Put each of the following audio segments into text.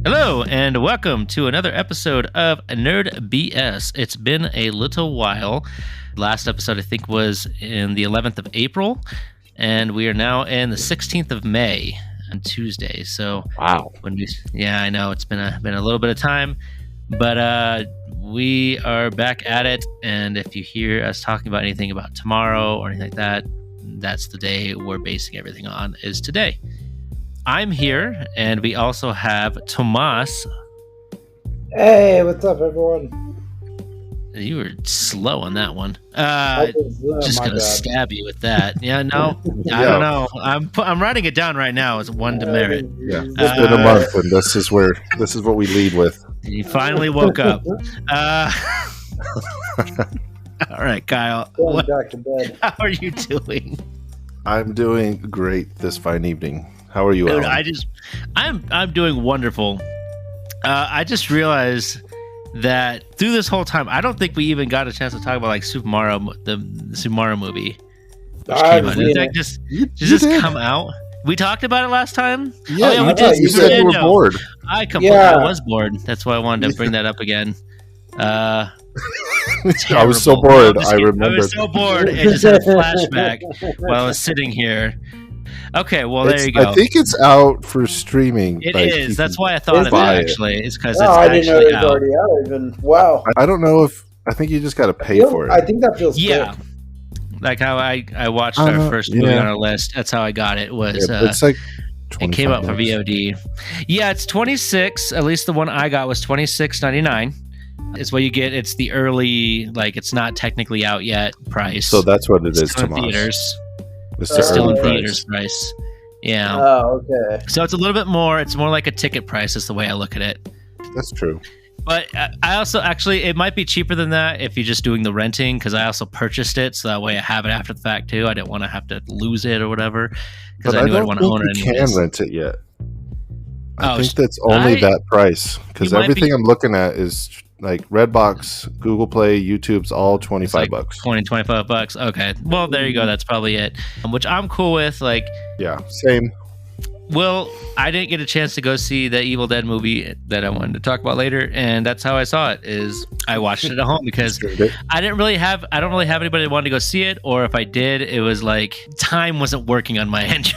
Hello, and welcome to another episode of Nerd BS. It's been a little while. Last episode, I think, was in the 11th of April, and we are now in the 16th of May on Tuesday. So, wow. I know it's been a little bit of time, but we are back at it. And if you hear us talking about anything about tomorrow or anything like that, that's the day we're basing everything on, is today. I'm here, and we also have Tomas. Hey, what's up, everyone? You were slow on that one. Just gonna stab you with that. Yeah, no, I don't know. I'm writing it down right now as one demerit. Yeah, it's been a month, and this is what we lead with. You finally woke up. All right, Kyle. Going back to bed. How are you doing? I'm doing great this fine evening. How are you, Dude, Alan? I'm doing wonderful. I just realized that through this whole time, I don't think we even got a chance to talk about like Super Mario, the Super Mario movie. Which came out. Did that just come out? We talked about it last time. Yeah, we did. You said you were bored. I was bored. That's why I wanted to bring that up again. I was so bored. I remember. I was so bored. It just had a flashback while I was sitting here. Okay, well, there you go. I think it's out for streaming. It is. That's why I thought of it, actually. It's because it's I didn't know actually it was already out even. Wow. I don't know if... I think you just got to pay for it. I think that feels good. Like how I watched our first movie on our list. That's how I got it. It's like it came out for VOD. Yeah, it's $26. At least the one I got was $26.99. It's what you get. It's the early, like, it's not technically out yet price. So that's what it is, still in Tomas. theaters. It's still in theaters price. Yeah. Oh, okay. So it's a little bit more. It's more like a ticket price is the way I look at it. That's true. But I also actually, it might be cheaper than that if you're just doing the renting, because I also purchased it, so that way I have it after the fact too. I didn't want to have to lose it or whatever, because I knew I'd want to own it anyways. You can rent it yet. I think that's only that price, because everything I'm looking at is like Redbox, Google Play, YouTube's all $25. $25. Okay. Well, there you go. That's probably it. Which I'm cool with. Like, yeah, same. Well, I didn't get a chance to go see the Evil Dead movie that I wanted to talk about later, and that's how I saw it. Is I watched it at home because I don't really have anybody that wanted to go see it, or if I did, it was like time wasn't working on my end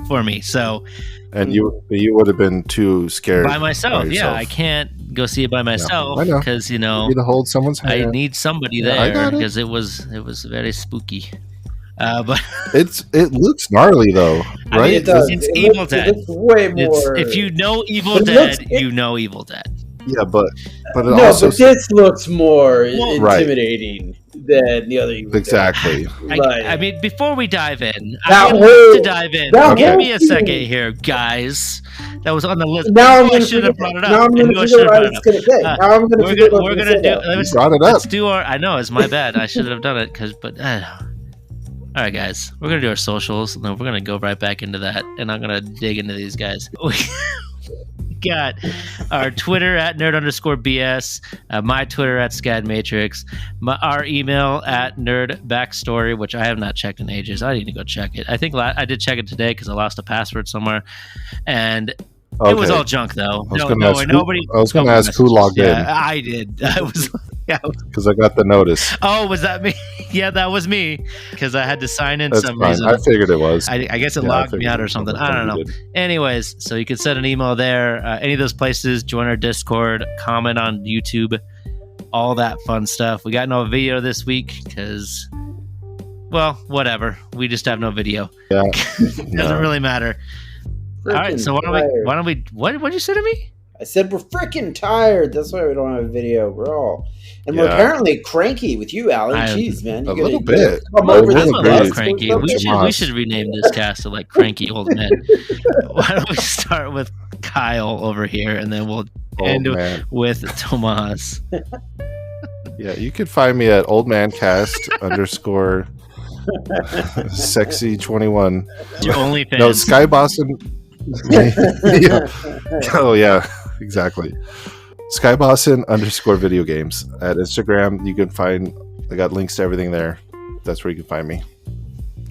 for me. So, and you would have been too scared by myself. Yeah, I can't go see it by myself because you need to hold someone's hand. I need somebody there because it was very spooky. But it looks gnarly though, right? I mean, it does. It's Evil Dead. It's way more. If you know Evil Dead, you know Evil Dead. Yeah, but this looks more intimidating than the other Evil exactly. Dead. I mean, before we dive in, I want to dive in. Give me a second here, guys. That was on the list. Now I should have brought it up. Now I'm going to figure out what it's going to say. Now I'm going to figure out what it's going to say. Brought it up. Let's do our. I know it's my bad. I should have done it all right, guys. We're gonna do our socials, and then we're gonna go right back into that, and I'm gonna dig into these guys. We got our Twitter at nerd_BS, my Twitter at ScadMatrix, our email at nerdbackstory, which I have not checked in ages. I need to go check it. I think I did check it today because I lost a password somewhere, and it was all junk though. I was gonna ask who logged in. I did. I was. Because I got the notice. Oh, was that me? Yeah, that was me. Because I had to sign in some reason. I figured it was. I guess it logged me out or something. I don't know. Anyways, so you can send an email there. Any of those places. Join our Discord. Comment on YouTube. All that fun stuff. We got no video this week because, well, whatever. We just have no video. Yeah, it doesn't really matter. All right. So why don't we? What did you say to me? I said we're freaking tired. That's why we don't have a video. We're apparently cranky with you, Alan. Jeez, man. A little bit. Come over this cranky. We should rename this cast to like Cranky Old Men. Why don't we start with Kyle over here, and then we'll end with Tomas. Yeah, you can find me at oldmancast _ sexy21. Your OnlyFans. No, Skybossin. Yeah. Oh yeah, exactly. Skybossin _ video games at Instagram. You can find. I got links to everything there. That's where you can find me.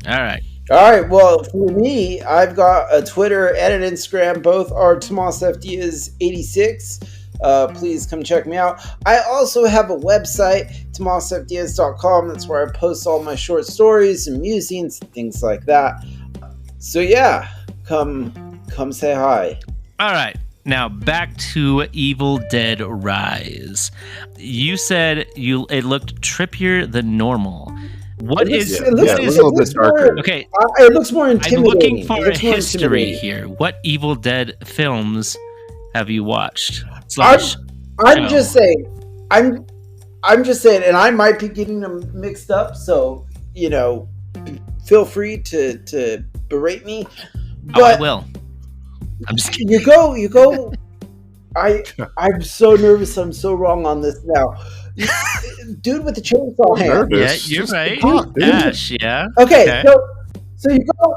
All right. All right. Well, for me, I've got a Twitter and an Instagram. Both are TomasFDiaz86. Please come check me out. I also have a website, TomasFDiaz.com. That's where I post all my short stories and musings and things like that. So yeah, come say hi. All right. Now back to Evil Dead Rise. You said it looked trippier than normal. It looks darker. Okay. It looks more intimidating. I'm looking for a history here. What Evil Dead films have you watched? I'm just saying, and I might be getting them mixed up. So feel free to berate me. But I will. I'm just kidding. You go. I'm so nervous. I'm so wrong on this now. Dude with the chainsaw hand. Yeah, you're right. Ash, yeah. Okay. So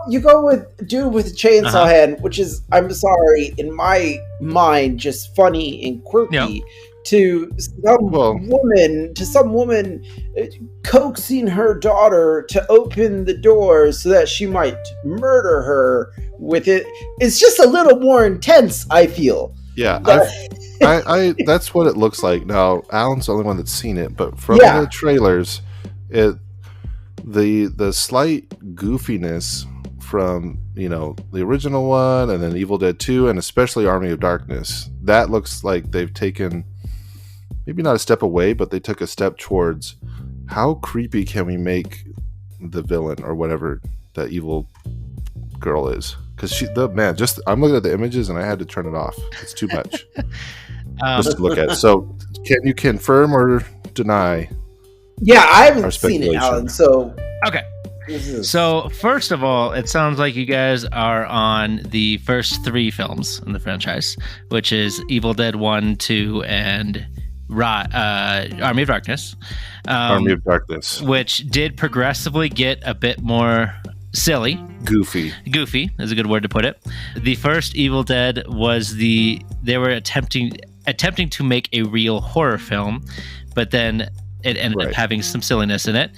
you go with dude with the chainsaw hand, which is, I'm sorry, in my mind, just funny and quirky. To some woman coaxing her daughter to open the door so that she might murder her with it. It's just a little more intense, I feel. Yeah, I that's what it looks like. Now, Alan's the only one that's seen it, but from the trailers, the slight goofiness from the original one, and then Evil Dead 2, and especially Army of Darkness, that looks like they've taken maybe not a step away, but they took a step towards how creepy can we make the villain or whatever that evil girl is. Because I'm looking at the images and I had to turn it off. It's too much just to look at. So, can you confirm or deny? Yeah, I haven't seen it, Alan. So okay. So first of all, it sounds like you guys are on the first 3 films in the franchise, which is Evil Dead 1, 2, and Army of Darkness. Army of Darkness, which did progressively get a bit more silly. Goofy is a good word to put it. The first Evil Dead was they were attempting to make a real horror film, but then it ended up having some silliness in it,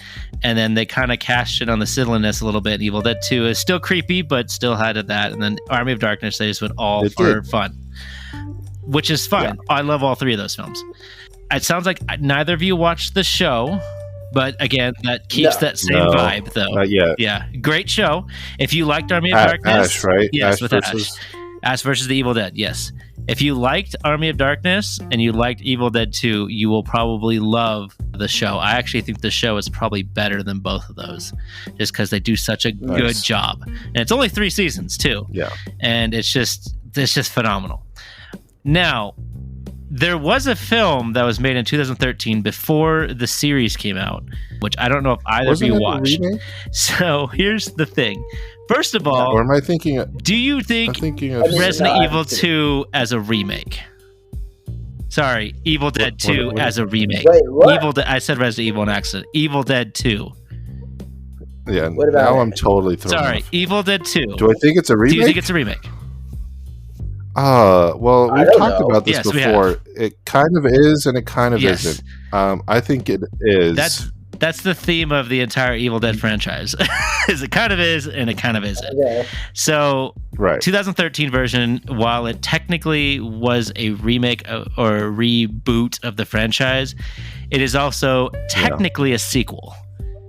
and then they kind of cashed it on the silliness a little bit. Evil Dead 2 is still creepy, but still had that, and then Army of Darkness, they just went all for fun, which is fine. Yeah. I love all 3 of those films. It sounds like neither of you watched the show, but again, that keeps that same vibe, though. Yeah, great show. If you liked Army of Darkness, Ash, right? Yes, with Ash versus the Evil Dead. Yes. If you liked Army of Darkness and you liked Evil Dead 2, you will probably love the show. I actually think the show is probably better than both of those, just because they do such a good job. And it's only 3 seasons too. Yeah, and it's just phenomenal. Now, there was a film that was made in 2013 before the series came out, which I don't know if either of you watched. So here's the thing. First of all, or am I thinking? Do you think Resident Evil 2 as a remake? Sorry, Evil Dead 2 as a remake. Wait, what? I said Resident Evil on accident. Evil Dead 2. Yeah, now I'm totally thrown off. Evil Dead 2. Do I think it's a remake? Do you think it's a remake? Well, we've talked about this before. It kind of is, and it kind of isn't. I think it is. That's the theme of the entire Evil Dead franchise. Is it kind of is, and it kind of isn't. Okay. So, 2013 version, while it technically was a remake or a reboot of the franchise, it is also technically a sequel.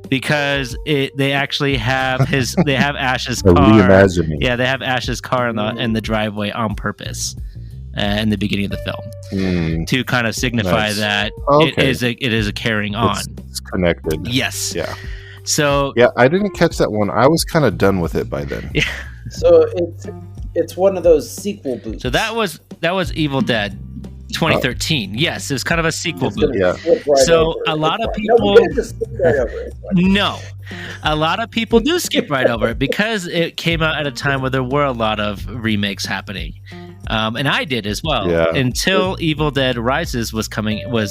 Because they actually have Ash's car. Reimagining. Yeah, they have Ash's car in the driveway on purpose in the beginning of the film to kind of signify that it is a carrying on. It's connected. Yes. Yeah. So I didn't catch that one. I was kind of done with it by then. Yeah. So it's one of those sequel boots. So that was Evil Dead 2013. Yes, it was kind of a sequel boot. Yeah. So a lot of people a lot of people do skip right over it because it came out at a time where there were a lot of remakes happening. And I did as well until Evil Dead Rises was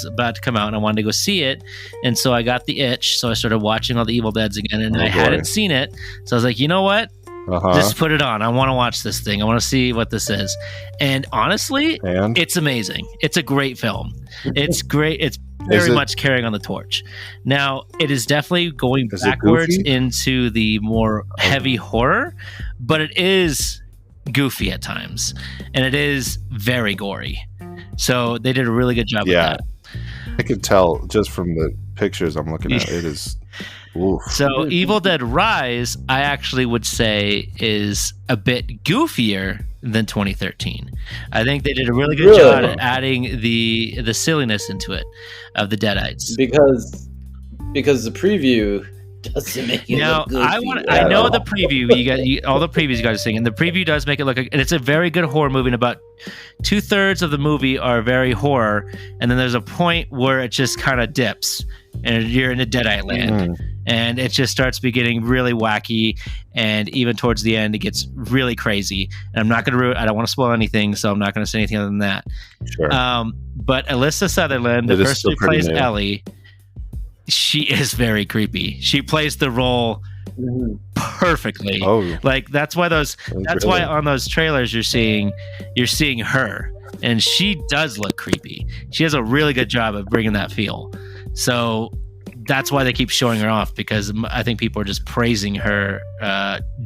about to come out, and I wanted to go see it. And so I got the itch. So I started watching all the Evil Deads again, and I hadn't seen it. So I was like, you know what? Just put it on. I want to watch this thing. I want to see what this is. And honestly, it's amazing. It's a great film. It's great. It's very it- much carrying on the torch. Now, it is definitely going Is it backwards goofy? into the more heavy horror, but it is goofy at times, and it is very gory. So they did a really good job Yeah. with that. I could tell just from the pictures I'm looking at. It is. Oof. So Evil Dead Rise, I actually would say, is a bit goofier than 2013. I think they did a really good Really? job at adding the silliness into it of the Deadites. because the preview doesn't make it Now look goofy I at know all. the preview all the previews you guys are seeing, and the preview does make it look like, and it's a very good horror movie, and about 2/3 of the movie are very horror, and then there's a point where it just kind of dips and you're in a Deadite land. And it just starts getting really wacky, and even towards the end, it gets really crazy. And I'm not going to I don't want to spoil anything, so I'm not going to say anything other than that. Sure. But Alyssa Sutherland, the It is person still who pretty plays new. Ellie, she is very creepy. She plays the role Mhm. perfectly. Oh, Like that's why really? why on those trailers you're seeing her, and she does look creepy. She has a really good job of bringing that feel. So that's why they keep showing her off, because I think people are just praising her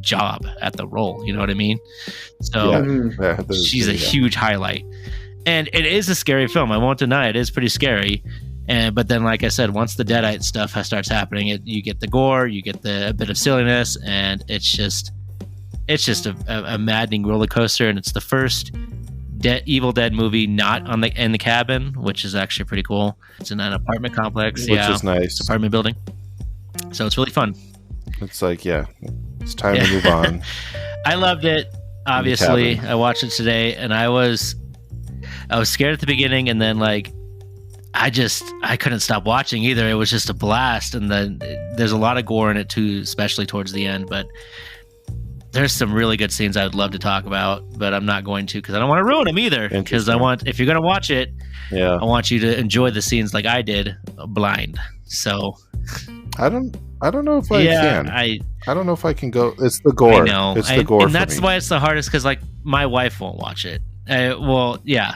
job at the role. You know what I mean? So Yeah. Mhm. Yeah, there's- she's a yeah. huge highlight, and it is a scary film. I won't deny it is pretty scary. But then, like I said, once the Deadite stuff starts happening, you get the gore, you get a bit of silliness, and it's just a maddening roller coaster. And it's the first Evil Dead movie not in the cabin, which is actually pretty cool. It's in an apartment complex, Which is nice. apartment building. So it's really fun. It's like, yeah, it's time Yeah. to move on. I loved it. Obviously, cabin. I watched it today, and I was scared at the beginning, and then like I couldn't stop watching either. It was just a blast, and then there's a lot of gore in it too, especially towards the end. But there's some really good scenes I would love to talk about, but I'm not going to because I don't want to ruin them either. Because if you're gonna watch it, Yeah. I want you to enjoy the scenes like I did, blind. So I don't know if I can. I I don't know if I can go. It's the gore. I know. It's the gore and for that's me. why it's the hardest, because like my wife won't watch it. Yeah.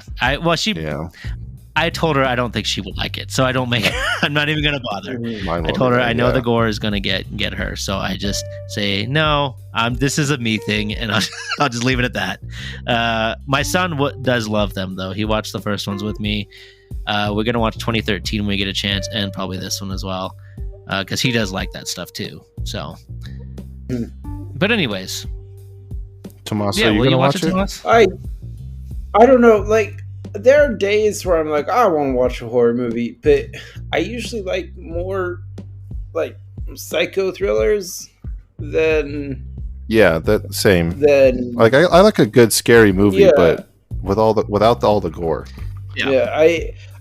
I told her I don't think she would like it, so I don't make. I'm not even gonna bother. Mhm. Mine I won't told her either, I know yeah. the gore is gonna get her, so I just say no. This is a me thing, and I'll just leave it at that. My son does love them though. He watched the first ones with me. We're gonna watch 2013 when we get a chance, and probably this one as well, because he does like that stuff too. So, but anyways, Tommaso, yeah, are you will gonna you watch watch it, it? Tomas? I don't know. Like, there are days where I'm like, I want to watch a horror movie, but I usually like more like psycho thrillers than Yeah, that same. like Like I like a good scary movie, Yeah. but without all the gore. Yeah.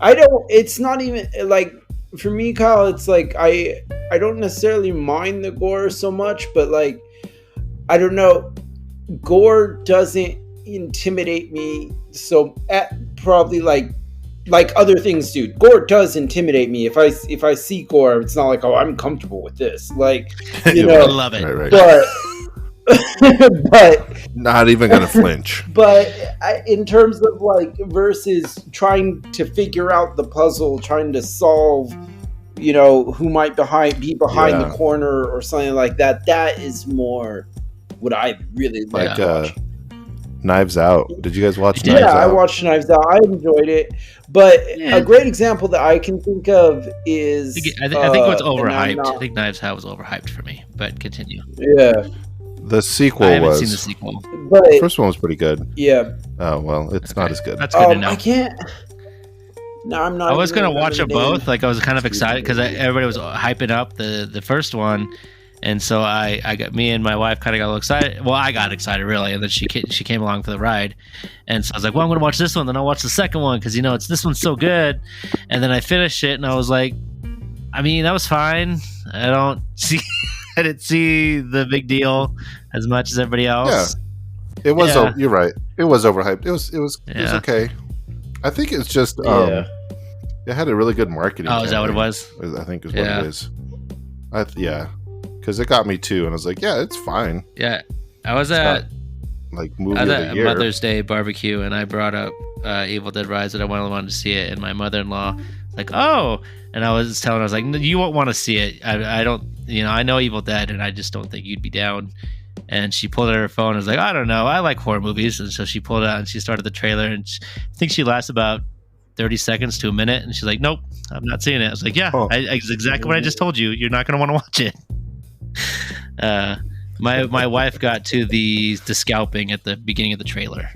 I don't. It's not even like for me, Kyle. It's like I don't necessarily mind the gore so much, but like I don't know, gore doesn't intimidate me so probably like other things do. Gore does intimidate me. If I see gore, it's not like, oh, I'm comfortable with this. Like, you I know, love it. Right. but but Not even gonna flinch. in terms of like versus trying to figure out the puzzle, trying to solve, you know, who might be behind Yeah. the corner or something like that, that is more what I really like. Like to watch. Knives Out. Did you guys watch Yeah, Knives Yeah, I Out? watched Knives Out. I enjoyed it, but Yeah. a great example that I can think of is I think it was and I'm overhyped. not- I think Knives Out was overhyped for me, but continue. yeah, The sequel I haven't was. seen the sequel. but The first one was pretty good. yeah, Oh well, it's not as good. That's good to know. I can't. No, I'm not. I was even gonna watch them remember the both. Like I was kind of excited because everybody was hyping up the first one, and so I got me and my wife kind of got a little excited. Well, I got excited really, and then she came along for the ride, and so I was like, well, I'm gonna watch this one, then I'll watch the second one because it's this one's so good, and then I finished it and I was like, I mean that was fine. I didn't see the big deal as much as everybody else. It was. Yeah. You're right. It was overhyped. It was Yeah. okay. I think it's just. Yeah. It had a really good marketing. Oh, is that what it campaign, was? I think is Yeah. what it is. Yeah, because it got me too, and I was like, yeah, it's fine. Yeah, I was It's at Like movie I of was the at a year. Mother's Day barbecue, and I brought up Evil Dead Rise that I wanted to see it, and my mother-in-law Like, oh, and I was like, no, you won't want to see it. I don't, I know Evil Dead, and I just don't think you'd be down. And she pulled out her phone and was like, I don't know, I like horror movies. And so she pulled it out and she started the trailer, and I think she lasts about 30 seconds to a minute, and she's like, nope, I'm not seeing it. I was like, yeah, it's exactly what I just told you. You're not going to want to watch it. My wife got to the scalping at the beginning of the trailer,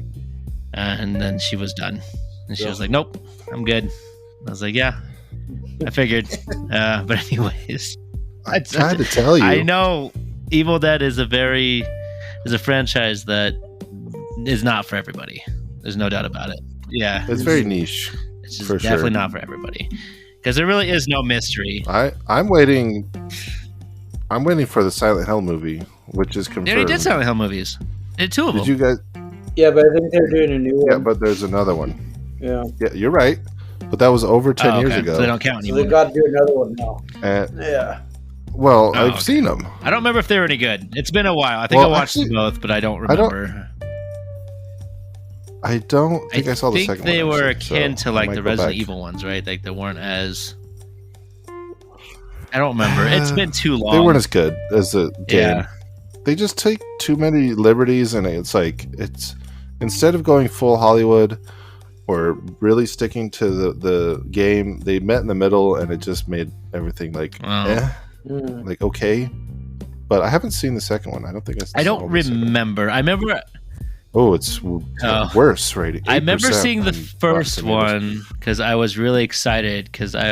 and then she was done, and she was like, nope, I'm good. I was like, yeah, I figured. But anyways, I tried to tell you. I know Evil Dead is a franchise that is not for everybody. There's no doubt about it. Yeah, it's very niche. It's just definitely not for everybody, because there really is no mystery. I'm waiting for the Silent Hill movie, which is confirmed. They already did Silent Hill movies. They did 2 of them. Did you guys? Yeah, but I think they're doing a new one. Yeah, but there's another one. Yeah, you're right. But that was over 10 years ago. So they don't count anymore. So they got to do another one now. Yeah. Well, I've seen them. I don't remember if they were any good. It's been a while. I think I watched them both, but I don't remember. I don't think I saw the second one. They were akin to like the Resident Evil ones, right? Like they weren't as... I don't remember. It's been too long. They weren't as good as the game. Yeah. They just take too many liberties, and it's like, instead of going full Hollywood or really sticking to the game, they met in the middle, and it just made everything like like okay. But I haven't seen the second one. I don't think I don't remember. I remember. Oh, it's worse rating. I remember seeing the first one because I was really excited because I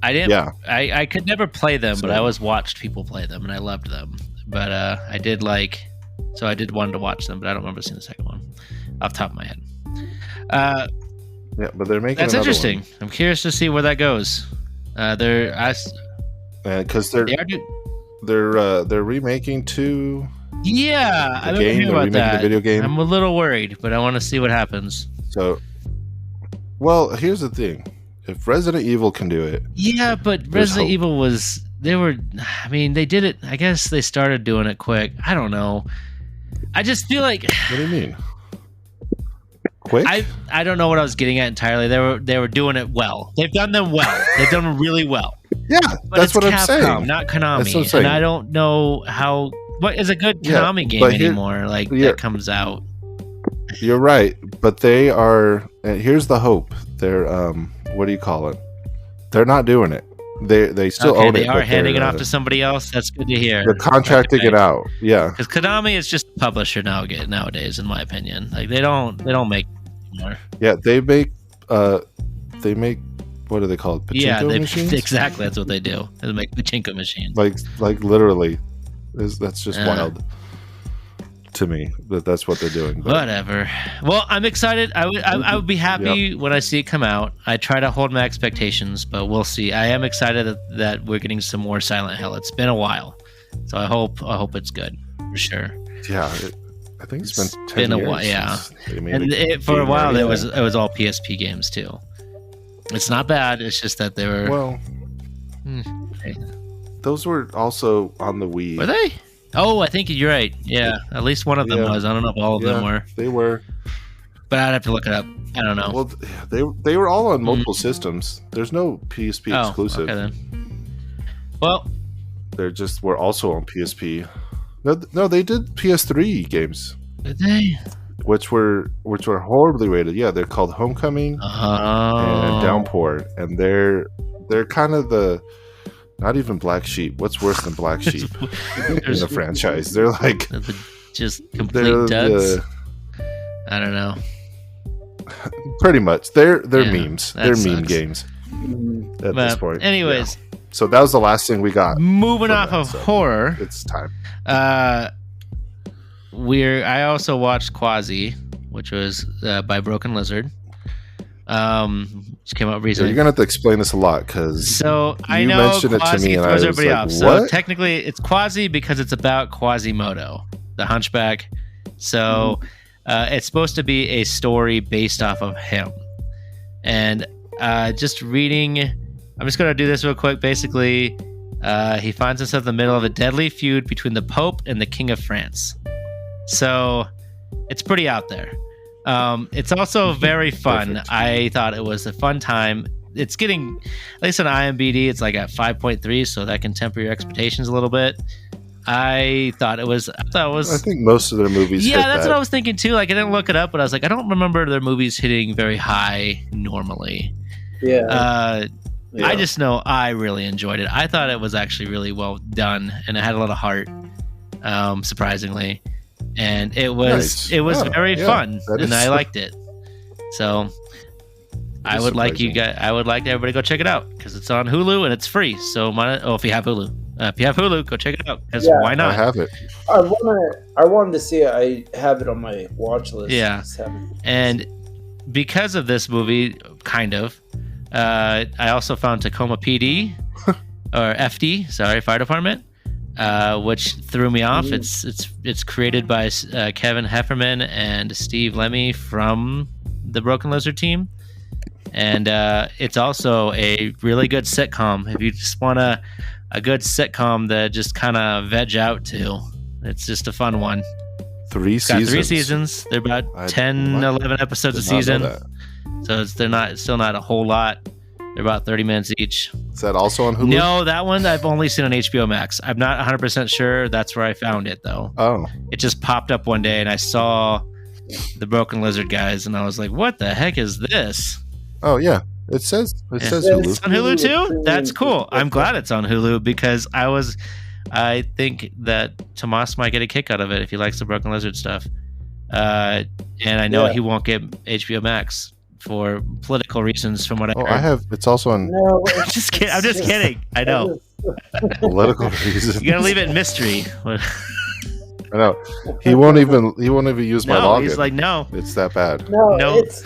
didn't. Yeah. I could never play them, but I always watched people play them, and I loved them. But I did wanted to watch them, but I don't remember seeing the second one off the top of my head. Yeah, but they're making. That's interesting. One. I'm curious to see where that goes. Because they're remaking 2. Yeah, I don't know about that. The video game. I'm a little worried, but I want to see what happens. So, well, here's the thing: if Resident Evil can do it, yeah, but Resident Evil was they did it. I guess they started doing it quick. I don't know. I just feel like. What do you mean? Quick? I don't know what I was getting at entirely. They were doing it well. They've done them well. They've done them really well. Yeah, but that's what I'm saying. Not Konami, and I don't know what is a good Konami game anymore. That comes out. You're right, but they are. Here's the hope. They're what do you call it? They're not doing it. They still own it. They are handing it off to somebody else. That's good to hear. They're contracting it out. Yeah, because Konami is just a publisher nowadays, in my opinion. Like they don't make anymore. Yeah, they make what are they called? Pachinko machines? Exactly. That's what they do. They make pachinko machines. Like literally, that's just wild to me. That's what they're doing. But. Whatever. Well, I'm excited. I would be happy when I see it come out. I try to hold my expectations, but we'll see. I am excited that we're getting some more Silent Hill. It's been a while, so I hope it's good for sure. Yeah. I think it's been 10 years. A while, yeah. And for a while, it was all PSP games too. It's not bad. It's just that they were. Those were also on the Wii. Were they? Oh, I think you're right. Yeah, at least one of them was. I don't know if all of them were. They were. But I'd have to look it up. I don't know. Well, they were all on multiple systems. There's no PSP exclusive. Okay then. Well, were also on PSP. No, they did PS3 games. Did they? Which were horribly rated. Yeah, they're called Homecoming and Downpour, and they're kind of the not even Black Sheep. What's worse than Black Sheep in the franchise? They're like just complete duds. I don't know. Pretty much, they're memes. They're meme games at this point. Anyways, so that was the last thing we got. Moving off of horror, it's time. I also watched Quasi, which was by Broken Lizard. Which came out recently. You're gonna have to explain this a lot because I know mentioned Quasi it to me and throws everybody off. What? So technically, it's Quasi because it's about Quasimodo, the Hunchback. So it's supposed to be a story based off of him. And just reading, I'm just gonna do this real quick. Basically, he finds himself in the middle of a deadly feud between the Pope and the King of France. So it's pretty out there. It's also very fun. I thought it was a fun time. it's getting, at least on IMDb, it's like at 5.3, so that can temper your expectations a little bit. I thought it was. I think most of their movies. Yeah, hit that's that. what I was thinking too. Like I didn't look it up, but I was like, I don't remember their movies hitting very high normally. Yeah. I just know I really enjoyed it. I thought it was actually really well done, and it had a lot of heart, surprisingly, and it was Nice. very fun, that and is- I liked it. So I is would like you surprising. guys. I would like everybody to go check it out because it's on Hulu and it's free. So if you have Hulu, go check it out. Because Yeah. why I not? have it. I wanted to see it. I have it on my watch list. Yeah. Just haven't- And because of this movie, kind of, I also found Tacoma PD or FD, sorry, Fire Department, which threw me off. It's created by Kevin Hefferman and Steve Lemmy from the Broken Lizard team, and it's also a really good sitcom. If you just want a good sitcom that just kind of veg out to, it's just a fun one. 3 It's got seasons. 3 seasons. They're about I 10, what? 11 episodes a Did not know season. that. So it's still not a whole lot. They're about 30 minutes each. Is that also on Hulu? No, that one I've only seen on HBO Max. I'm not 100% sure that's where I found it though. Oh, It just popped up one day and I saw the Broken Lizard guys and I was like, "What the heck is this?" oh yeah. It says Yeah. Hulu. It's on Hulu too? That's cool. I'm glad it's on Hulu because I think that Tomas might get a kick out of it if he likes the Broken Lizard stuff. And I know Yeah. he won't get HBO Max for political reasons from what I Oh, heard. I have. It's also on No, I'm just kidding. I'm just kidding. I know. political reasons. You gotta leave it mystery. I know. He won't even use my No, login. he's like, no. It's that bad. No, No. it's.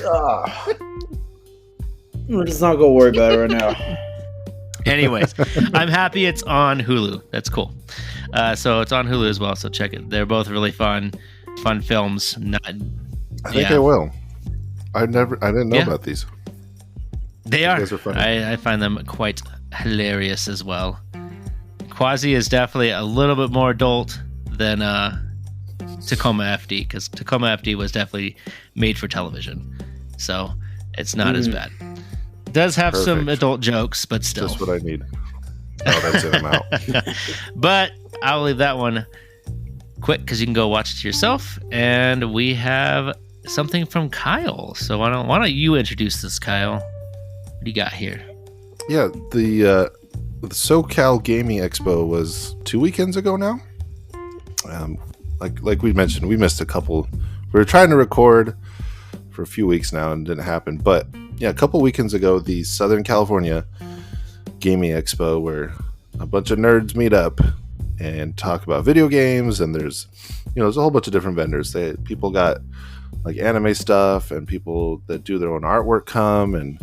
We're just not gonna worry about it right now. Anyways, I'm happy it's on Hulu. That's cool. So it's on Hulu as well. So check it. They're both really fun films. I think I will. I didn't know Yeah. about these. They are. guys are funny. I find them quite hilarious as well. Quasi is definitely a little bit more adult than Tacoma FD because Tacoma FD was definitely made for television, so it's not as bad. It does have some Perfect. adult jokes, but still. Just what I need. Oh, that's it. I'm out. But I'll leave that one quick because you can go watch it yourself. And we have something from Kyle. So why don't you introduce this, Kyle? What do you got here? Yeah, the SoCal Gaming Expo was 2 weekends ago now. Like we mentioned, we missed a couple. We were trying to record for a few weeks now and it didn't happen. But yeah, a couple weekends ago, the Southern California Gaming Expo, where a bunch of nerds meet up and talk about video games, and there's a whole bunch of different vendors. People got like anime stuff, and people that do their own artwork come. And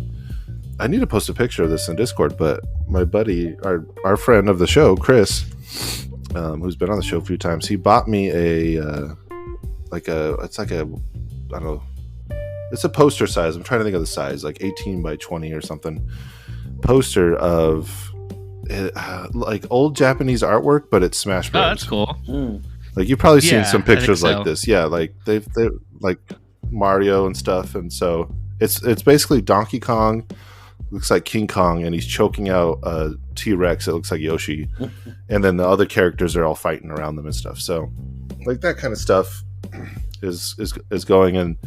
I need to post a picture of this in Discord, but my buddy, our friend of the show, Chris, who's been on the show a few times, he bought me it's a poster size. I'm trying to think of the size, like 18 by 20 or something. Poster of like old Japanese artwork, but it's Smash Oh, Bros. that's cool. Like you've probably seen Yeah, some I think pictures so. like this. Yeah, like they're like Mario and stuff, and so it's basically Donkey Kong. Looks like King Kong, and he's choking out a T-Rex. It looks like Yoshi, and then the other characters are all fighting around them and stuff. So, like that kind of stuff is going. And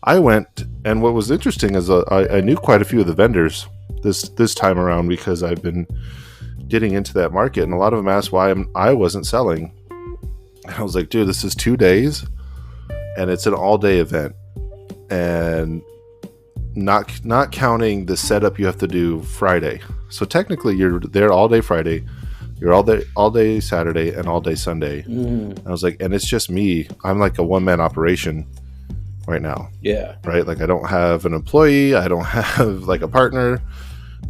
I went, and what was interesting is I knew quite a few of the vendors this time around because I've been getting into that market, and a lot of them asked why I wasn't selling. And I was like, dude, this is 2 days, and it's an all-day event, and not counting the setup you have to do Friday. So technically, you're there all day Friday, you're all day Saturday, and all day Sunday. And I was like, and it's just me. I'm like a one-man operation right now, Yeah. right? Like I don't have an employee, I don't have like a partner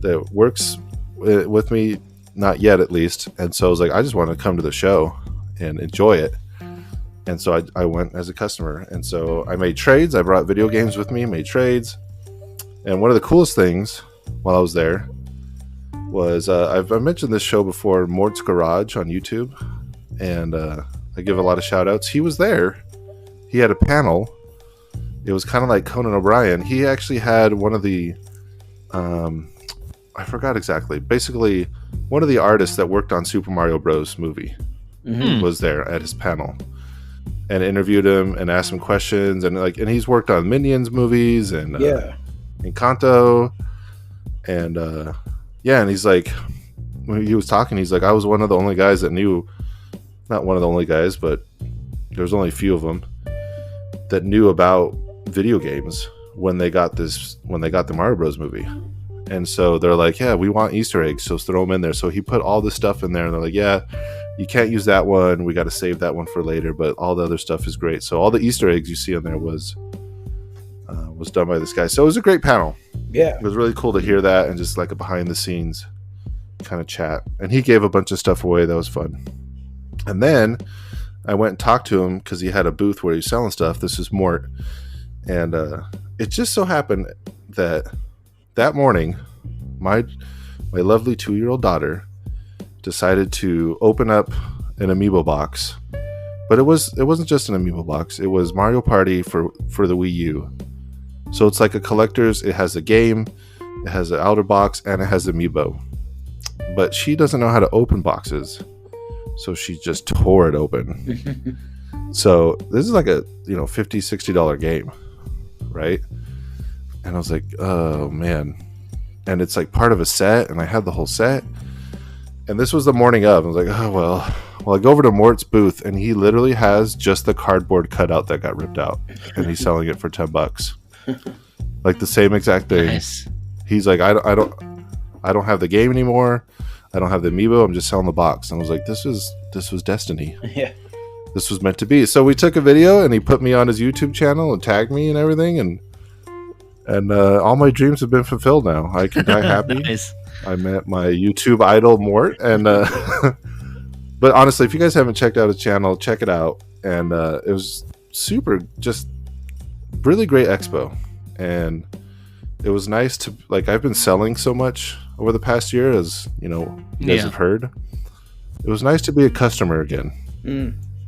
that works with me, not yet at least. And so I was like, I just want to come to the show and enjoy it. And so I went as a customer, and so I made trades. I brought video games with me, made trades. And one of the coolest things while I was there was I've mentioned this show before, Mort's Garage on YouTube, and I give a lot of shout outs. He was there. He had a panel. It was kind of like Conan O'Brien. He actually had one of the I forgot exactly. Basically, one of the artists that worked on Super Mario Bros. Movie was there at his panel and interviewed him and asked him questions, and he's worked on Minions movies and Encanto, and and he's like, when he was talking, he's like, I was one of the only guys that knew, not one of the only guys, but there was only a few of them that knew about video games when they got the Mario Bros. Movie. And so they're like, yeah, we want Easter eggs, so throw them in there. So he put all this stuff in there, and they're like, yeah, you can't use that one. We got to save that one for later, but all the other stuff is great. So all the Easter eggs you see in there was done by this guy. So it was a great panel. Yeah. It was really cool to hear that and just like a behind the scenes kind of chat. And he gave a bunch of stuff away. That was fun. And then I went and talked to him because he had a booth where he was selling stuff. This is Mort. And it just so happened that morning, my lovely 2-year-old daughter decided to open up an Amiibo box. But it wasn't just an Amiibo box. It was Mario Party for the Wii U. So it's like a collector's. It has a game, it has an outer box, and it has Amiibo. But she doesn't know how to open boxes, so she just tore it open. So this is like a $50-$60 game, right? And I was like, oh man. And it's like part of a set, and I had the whole set. And this was the morning of. I was like, oh well. Well, I go over to Mort's booth, and he literally has just the cardboard cutout that got ripped out, and he's selling it for $10. Like the same exact thing. Nice. He's like, I don't have the game anymore. I don't have the Amiibo. I'm just selling the box. And I was like, this was destiny. Yeah. This was meant to be. So we took a video, and he put me on his YouTube channel and tagged me and everything, and all my dreams have been fulfilled now. I can die happy. Nice. I met my YouTube idol Mort, and but honestly, if you guys haven't checked out his channel, check it out. And it was super, just really great expo, and it was nice to I've been selling so much over the past year, as you guys have heard. It was nice to be a customer again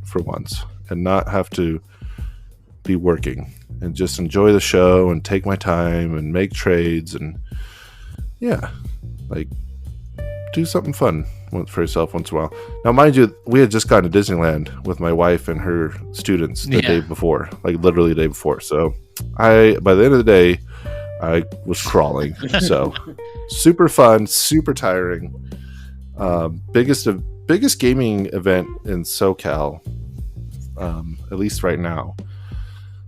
for once, and not have to be working, and just enjoy the show and take my time and make trades and do something fun for yourself once in a while. Now, mind you, we had just gone to Disneyland with my wife and her students the day before, literally the day before. So by the end of the day, I was crawling. So super fun, super tiring. Biggest gaming event in SoCal, at least right now.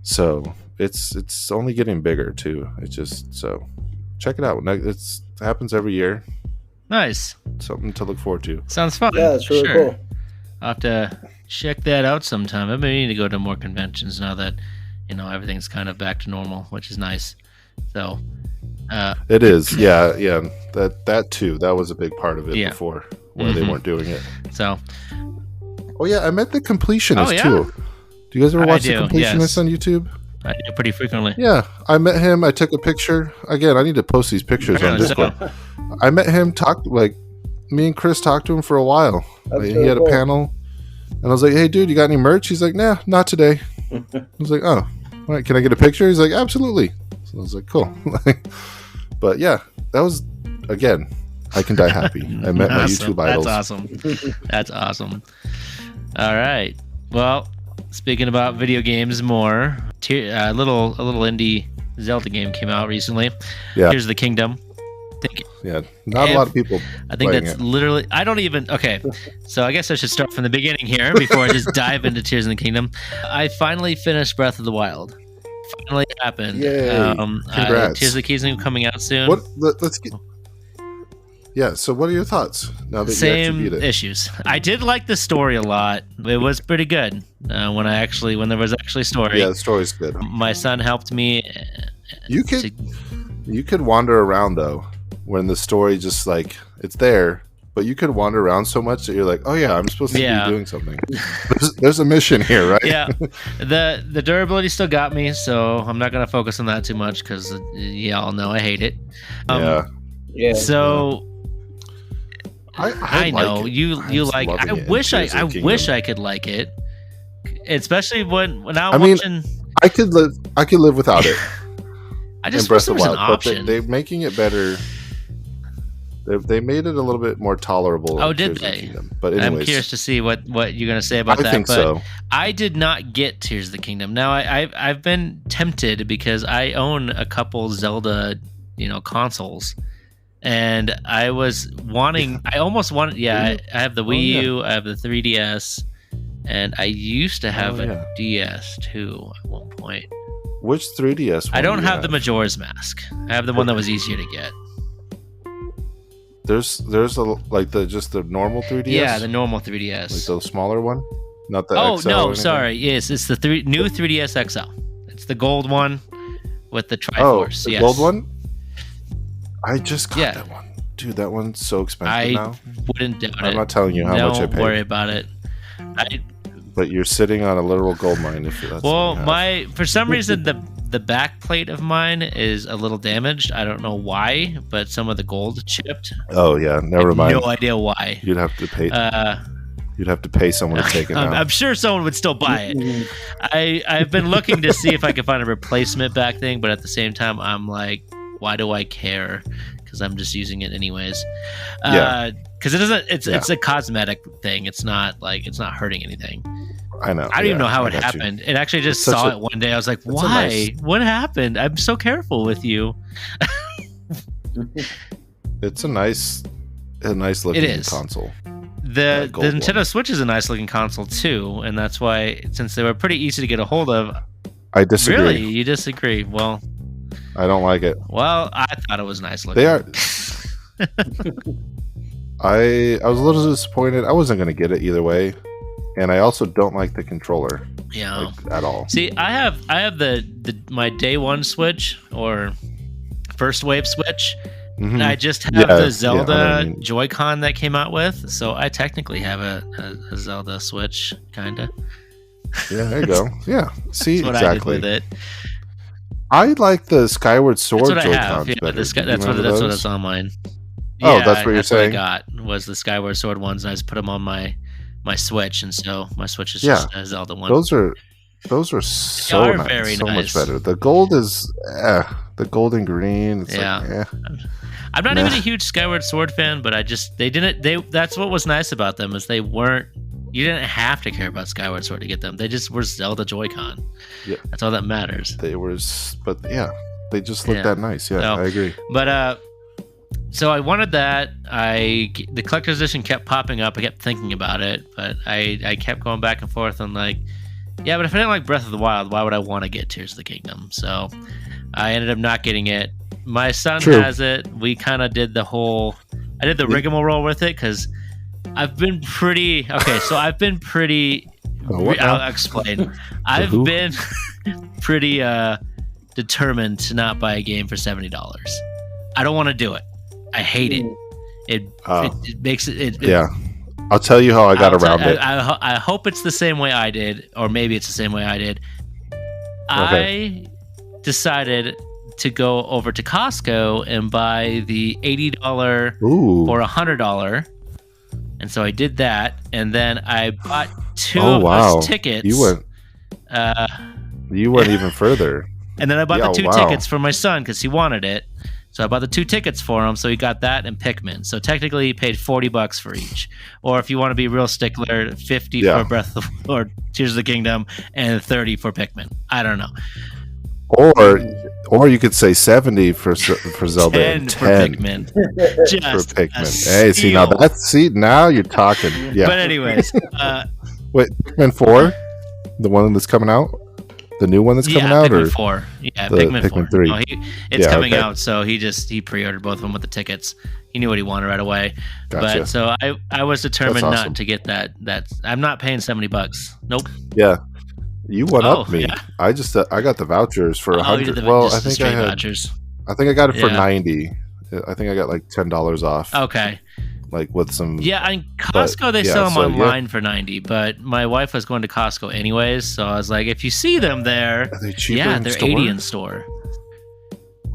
So it's only getting bigger too. It's just, so check it out. It happens every year. Nice. Something to look forward to. Sounds fun. Yeah, that's really cool. I'll have to check that out sometime. I may need to go to more conventions now that everything's kind of back to normal, which is nice. So it is. Yeah. That too. That was a big part of it before, where they weren't doing it. So oh yeah, I met the Completionist Oh, yeah? too. Do you guys ever watch do, the Completionist yes. on YouTube? I do pretty frequently. Yeah, I met him. I took a picture. Again, I need to post these pictures on Discord. I met him. Me and Chris talked to him for a while. He had a panel, and I was like, "Hey, dude, you got any merch?" He's like, "Nah, not today." I was like, "Oh, all right. Can I get a picture?" He's like, "Absolutely." So I was like, "Cool." But yeah, that was, again, I can die happy. I met my YouTube idols. That's awesome. That's awesome. All right. Well, speaking about video games more, a little indie Zelda game came out recently. Yeah. Tears of the Kingdom. Not a lot of people. I think that's literally. I don't even. Okay, so I guess I should start from the beginning here before I just dive into Tears of the Kingdom. I finally finished Breath of the Wild. Finally happened. Yay. Congrats. Tears of the Kingdom coming out soon. Let's get. Yeah. So, what are your thoughts now that you Same actually beat it? issues. I did like the story a lot. It was pretty good when there was actually story. Yeah, the story's good. My son helped me. You could wander around though, when the story just it's there, but you could wander around so much that you're like, oh yeah, I'm supposed to be doing something. There's a mission here, right? Yeah. The durability still got me, so I'm not gonna focus on that too much because y'all know I hate it. Yeah. So. I know like you like. I wish I could like it, especially when I'm watching. I could live without it. I just Breath wish there of was the an Wild, option. but they're making it better. They made it a little bit more tolerable. Oh, in did Tears of the they? Kingdom. But anyways, I'm curious to see what you're gonna say about that. I think but so. I did not get Tears of the Kingdom. Now I've been tempted because I own a couple Zelda, consoles, and I was wanting. I almost wanted. Yeah, I have the Wii U. I have the 3DS, and I used to have a DS too at one point. Which 3DS? I don't have the Majora's Mask. I have the one that was easier to get. There's just the normal 3DS. Yeah, the normal 3DS. Like the smaller one, not the. Oh XL no, sorry. Yes, it's the new 3DS XL. It's the gold one with the Triforce. The yes. gold one. I just got that one, dude. That one's so expensive now. I wouldn't doubt it. I'm not telling you how much I paid. Don't worry about it. But you're sitting on a literal gold mine. If that's for some reason the back plate of mine is a little damaged. I don't know why, but some of the gold chipped. Oh yeah, never mind. No idea why. You'd have to pay. You'd have to pay someone to take it out. I'm sure someone would still buy it. I've been looking to see if I can find a replacement back thing, but at the same time, I'm like, why do I care? Because I'm just using it anyways. Because it doesn't. It's a cosmetic thing. It's not hurting anything. I know. I don't even know how it happened. It actually just saw it one day. I was like, why? What happened? I'm so careful with you. It's a nice looking console. The Nintendo Switch is a nice looking console too, and that's why, since they were pretty easy to get a hold of. I disagree. Really? You disagree? Well, I don't like it. Well, I thought it was nice looking. They are. I was a little disappointed. I wasn't going to get it either way, and I also don't like the controller. Yeah, at all. See, I have my day one Switch or first wave Switch. Mm-hmm. And I just have the Zelda Joy-Con that came out with, so I technically have a Zelda Switch, kinda. Yeah, there you go. Yeah, see, that's what exactly. I did with it. I like the Skyward Sword Joy-Cons better. that's what's on mine. Oh, yeah, that's what you're saying. What I got was the Skyward Sword ones, and I just put them on my Switch, and so my Switch is just a Zelda one. Those are so nice, very so nice. much better. The gold is the gold and green. It's I'm not even a huge Skyward Sword fan, but that's what was nice about them is you didn't have to care about Skyward Sword to get them. They just were Zelda Joy-Con. Yeah. That's all that matters. They just look that nice. Yeah, I agree. But so I wanted that. The collector's edition kept popping up. I kept thinking about it, but I kept going back and forth and like, yeah, but if I didn't like Breath of the Wild, why would I want to get Tears of the Kingdom? So I ended up not getting it. My son has it. We kind of did I did the rigmarole with it because I've been pretty. Okay, so I've been pretty. I'll explain. I've been pretty determined to not buy a game for $70. I don't want to do it. I hate it. It makes it. Yeah. I'll tell you how I got around it. I hope it's the same way I did, or maybe it's the same way I did. Okay. I decided to go over to Costco and buy the $80 or $100, and so I did that, and then I bought two of those tickets. You went even further. And then I bought the two tickets for my son because he wanted it. So I bought the two tickets for him, so he got that and Pikmin. So technically, he paid $40 for each. Or if you want to be real stickler, $50 for Breath of the or Tears of the Kingdom, and $30 for Pikmin. I don't know. Or you could say $70 for Zelda, 10 and $10 for Pikmin. Just for Pikmin. Now you're talking. Yeah. But anyways, wait, Pikmin 4, the one that's coming out. The new one that's coming out, Pikmin or 4? Yeah, Pikmin 4. 3. No, it's coming out, so he pre-ordered both of them with the tickets. He knew what he wanted right away. Gotcha. But so I was determined not to get that. I'm not paying $70. Nope. Yeah, you went up me. Yeah. I got the vouchers for $100. I think I had vouchers. I think I got it for $90. I think I got like $10 off. Okay. Like with some. Yeah, on Costco they sell them online for $90, but my wife was going to Costco anyways, so I was like, if you see them there, are they cheaper in they're store? $80 in store.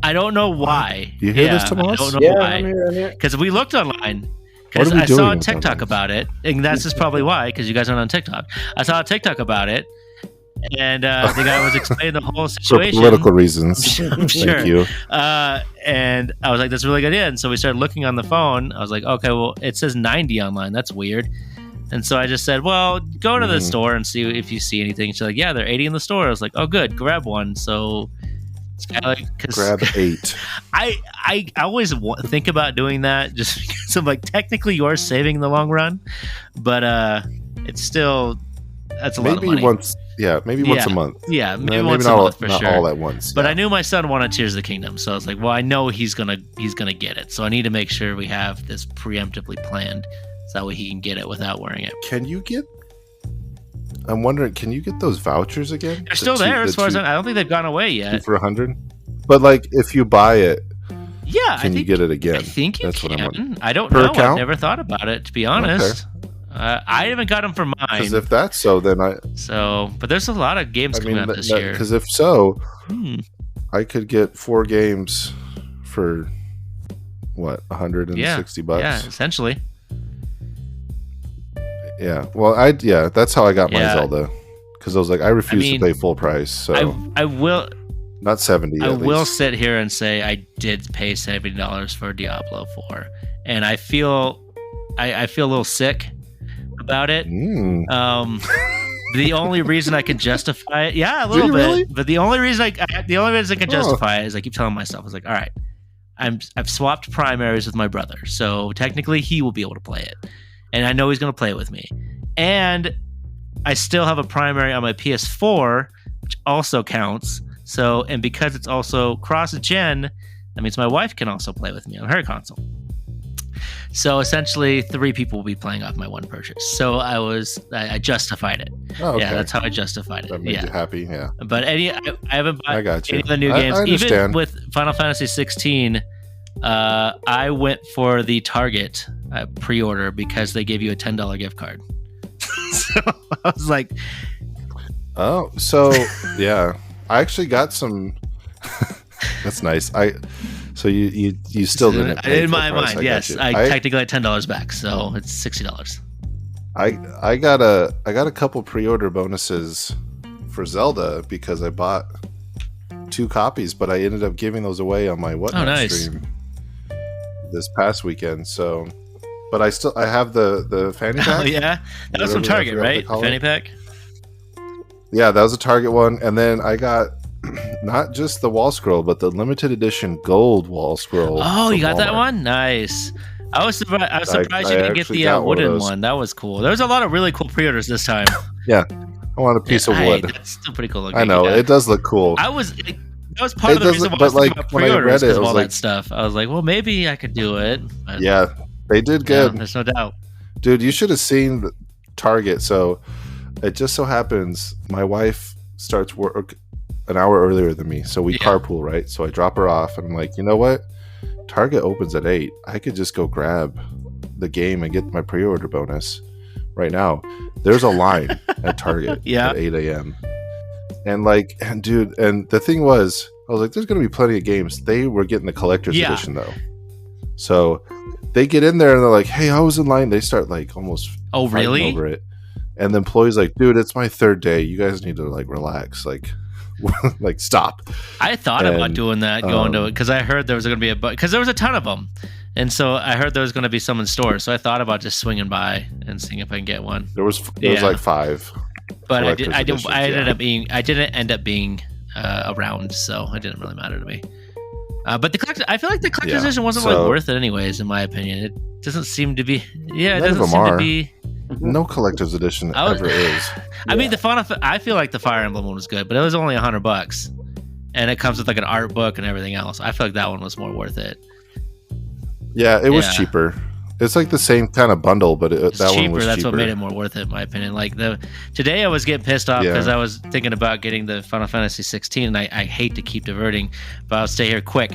I don't know why. You hear this, Tomas? I don't know why. Because we looked online. Because I saw a TikTok about it, and that's just probably why. Because you guys aren't on TikTok. I saw a TikTok about it, And the guy was explaining the whole For situation. political reasons. I'm sure. Thank you. And I was like, that's a really good idea. And so we started looking on the phone. I was like, okay, well, it says 90 online. That's weird. And so I just said, well, go to the store and see if you see anything. She's like, yeah, they're 80 in the store. I was like, oh, good, grab one. So it's kind of like, Grab 8. I always think about doing that just because I'm like, technically you're saving in the long run, but it's still, that's a lot of money. Maybe once a month. Yeah, maybe Maybe once not a month for not sure. all at once. But yeah. I knew my son wanted Tears of the Kingdom, so I was like, well, I know he's gonna get it, so I need to make sure we have this preemptively planned, so that way he can get it without wearing it. Can you get? I'm wondering, can you get those vouchers again? They're still there, as far as I don't think they've gone away 2 yet. for $100. But like, if you buy it, Yeah, can you get it again? I think you That's what I'm can. wondering. I don't Per know. I've account? never thought about it, to be honest. I haven't got them for mine. Because if that's so, then But there's a lot of games coming up this year. Because if so, Hmm. I could get 4 games for what, $160? Yeah, essentially. Yeah. Well, that's how I got my Yeah. Zelda. Because I was like, I refuse mean, to pay full price. So I will. not 70. I at will least. sit here and say I did pay $70 for Diablo 4, and I feel I feel a little sick about it. The only reason I can justify it, yeah, a little bit, really? but the only reason I can justify it is I keep telling myself, I was like, all right, I've swapped primaries with my brother, so technically he will be able to play it, and I know he's going to play it with me, and I still have a primary on my PS4, which also counts. So, and because it's also cross-gen, that means my wife can also play with me on her console. So essentially, 3 people will be playing off my one purchase. So I justified it. Oh, okay. Yeah, that's how I justified it. That made Yeah. you happy. Yeah. But I haven't I bought got you. any of the new I games. Even understand. with Final Fantasy 16, I went for the Target pre-order because they gave you a $10 gift card. So I was like, Oh, so yeah, I actually got some. That's nice. So you still didn't pay in full my price. mind, yes, got you. I technically got $10 back, so it's $60. I got a couple pre-order bonuses for Zelda because I bought 2 copies, but I ended up giving those away on my Whatnot nice. stream this past weekend. So, but I have the fanny pack. Oh yeah, that was from Whatever, I Target, forgot what they right? call Fanny it. pack. Yeah, that was a Target one, and then I got not just the wall scroll, but the limited edition gold wall scroll. Oh, you from got that Walmart. one? Nice. I was surprised. I was surprised I you didn't get actually the got one of wooden those. one. That was cool. There was a lot of really cool pre-orders this time. I want a piece of Hey, wood. that's still pretty cool looking. I know yeah. it does look cool. That was part It of the does reason look- why I was but, thinking like, about when I pre-orders read it, because I of was all like- that stuff. I was like, well, maybe I could do it. But, Yeah, they did yeah, good. there's no doubt. Dude, you should have seen the Target. So it just so happens my wife starts work an hour earlier than me. So we Yeah. carpool, right? So I drop her off and I'm like, you know what? Target opens at 8. I could just go grab the game and get my pre-order bonus right now. There's a line at Target Yeah. at 8 a.m. And dude, and the thing was, I was like, there's going to be plenty of games. They were getting the collector's Yeah. edition though. So they get in there and they're like, hey, I was in line. They start like almost Oh, fighting really? over it. And the employee's like, dude, it's my 3rd day. You guys need to like relax. Like, like stop. I thought about And, doing that, going to it, because I heard there was going to be because there was a ton of them. And so I heard there was going to be some in stores. So I thought about just swinging by and seeing if I can get one. There was Yeah. like 5. But collector's I editions, didn't end up being around, so it didn't really matter to me. But I feel like the collector's Yeah, edition wasn't so- like worth it anyways, in my opinion. It doesn't seem to be. Yeah, it None of doesn't them seem to are. be. No collector's edition I was- ever is. I mean, I feel like the Fire Emblem one was good, but it was only $100, and it comes with like an art book and everything else. I feel like that one was more worth it. Yeah, it was Yeah. cheaper. It's like the same kind of bundle, but It's that one cheaper. was That's cheaper. what made it more worth it, in my opinion. Like today, I was getting pissed off Yeah. because I was thinking about getting the Final Fantasy 16, and I hate to keep diverting, but I'll stay here quick.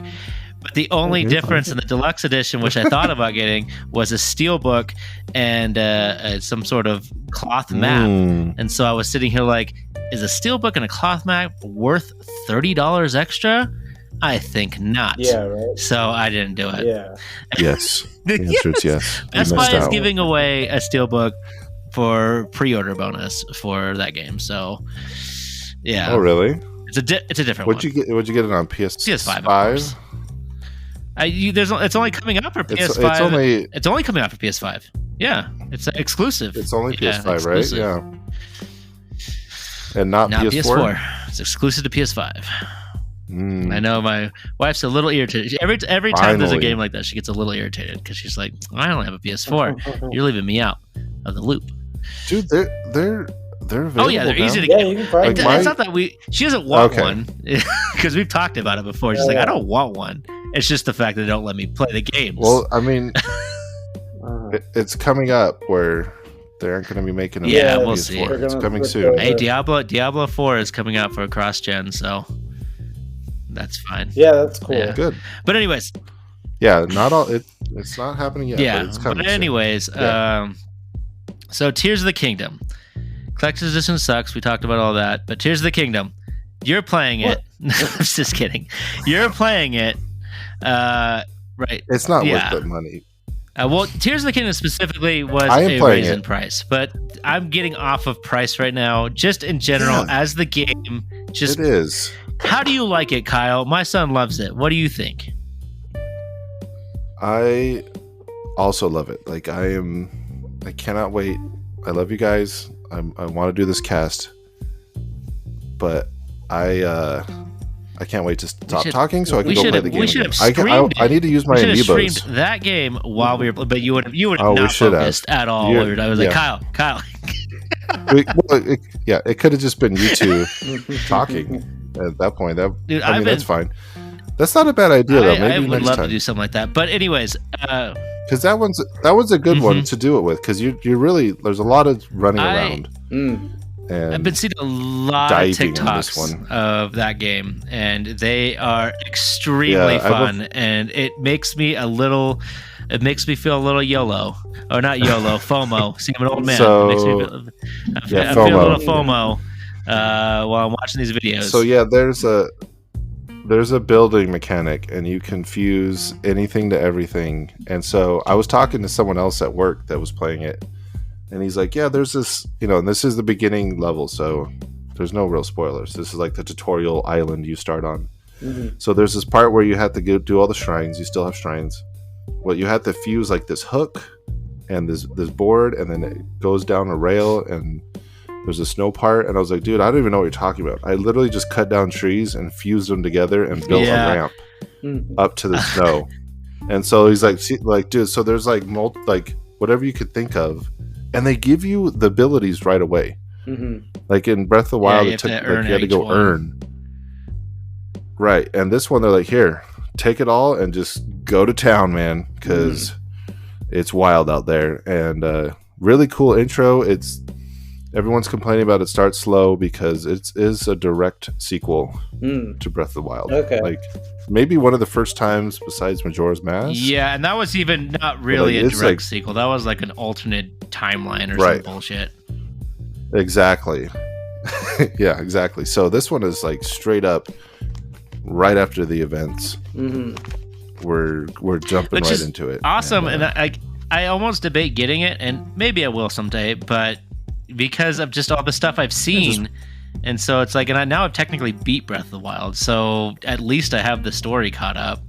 But the only you're difference in the deluxe edition, which I thought about getting, was a steel book and some sort of cloth map. Mm. And so I was sitting here like, is a steel book and a cloth map worth $30 extra? I think not. Yeah, right. So I didn't do it. Yeah. Yes. The answer is yes. You Best missed Buy is out. giving away a steelbook for pre-order bonus for that game. So Yeah. Oh, really? It's a different What'd one. you get? What'd you get it on PS5, of course. It's only coming out for PS5. It's only coming out for PS5. Yeah, it's exclusive. It's only Yeah, PS5, exclusive. right? Yeah. And not PS4? It's exclusive to PS5. Mm. I know my wife's a little irritated. Every time there's a Finally. game like that, she gets a little irritated because she's like, I only have a PS4. You're leaving me out of the loop. Dude, they're available. Oh yeah, they're easy to Yeah, get. you can find Like It's not that she doesn't want Okay. one because we've talked about it before. She's like, I don't want one. It's just the fact that they don't let me play the games. Well, I mean, Uh, it's coming up where they aren't going to be making them. Yeah, on we'll PS4. see. They're It's gonna coming put soon. the- hey, Diablo 4 is coming out for a cross-gen, so that's fine. yeah, that's cool. Yeah. Good. But anyways, Yeah, not all. It's not happening yet. yeah. but it's coming. But soon. anyways, Yeah. so Tears of the Kingdom. Collector's Edition sucks. We talked about all that. But Tears of the Kingdom, you're playing it. I'm just kidding. You're playing it. Right. It's not Yeah. worth the money. Well, Tears of the Kingdom specifically was I am a playing raise in it. price, but I'm getting off of price right now. Just in general, Yeah. as the game, just It is. how do you like it, Kyle? My son loves it. What do you think? I also love it. Like I cannot wait. I love you guys. I want to do this cast, but I can't wait to stop should- talking so I can we go should play have- the game. we should again. have streamed I need to use my We should have amiibos. streamed that game while we were, but you would have Oh, we not should have. focused at all. You- I was like, yeah. Kyle. It could have just been you two talking at that point. Dude, I mean, I've that's been- fine. That's not a bad idea though. I Maybe would next love to time. do something like that. But anyways, Because that one's a good one Mhm. to do it with. Because you really there's a lot of running around. Mm. And I've been seeing a lot of diving in this TikToks one. of that game, and they are extremely Yeah, fun. And it makes me feel a little YOLO, or not YOLO, FOMO. See, I'm an old man. So- It makes me feel, Yeah, I feel a FOMO. little FOMO while I'm watching these videos. So yeah, there's a building mechanic, and you can fuse anything to everything. And so I was talking to someone else at work that was playing it, and he's like, "Yeah, there's this, and this is the beginning level, so there's no real spoilers. This is like the tutorial island you start on. Mhm. So there's this part where you have to go do all the shrines. You still have shrines. Well, you have to fuse like this hook and this board, and then it goes down a rail, and there's a snow part. And I was like, dude, I don't even know what you're talking about. I literally just cut down trees and fused them together and built Yeah. a ramp Mm. up to the snow. And so he's like, see, like, dude, so there's like like whatever you could think of, and they give you the abilities right away. Mhm. Like in Breath of the Wild, you it have took to earn you had to each go one. earn. Right, and this one they're like, here, take it all and just go to town, man, because it's wild out there. And really cool intro. Everyone's complaining about it starts slow because it is a direct sequel Mm. to Breath of the Wild. Okay. Like maybe one of the first times besides Majora's Mask. Yeah, and that was even not really like, a it's direct like- sequel. That was like an alternate timeline or Right. some bullshit. Exactly. Yeah, exactly. So this one is like straight up right after the events. Mhm. We're jumping Which right is into it. Awesome, And, and I almost debate getting it, and maybe I will someday, but because of just all the stuff I've seen, and so it's like, and now I've technically beat Breath of the Wild, so at least I have the story caught up,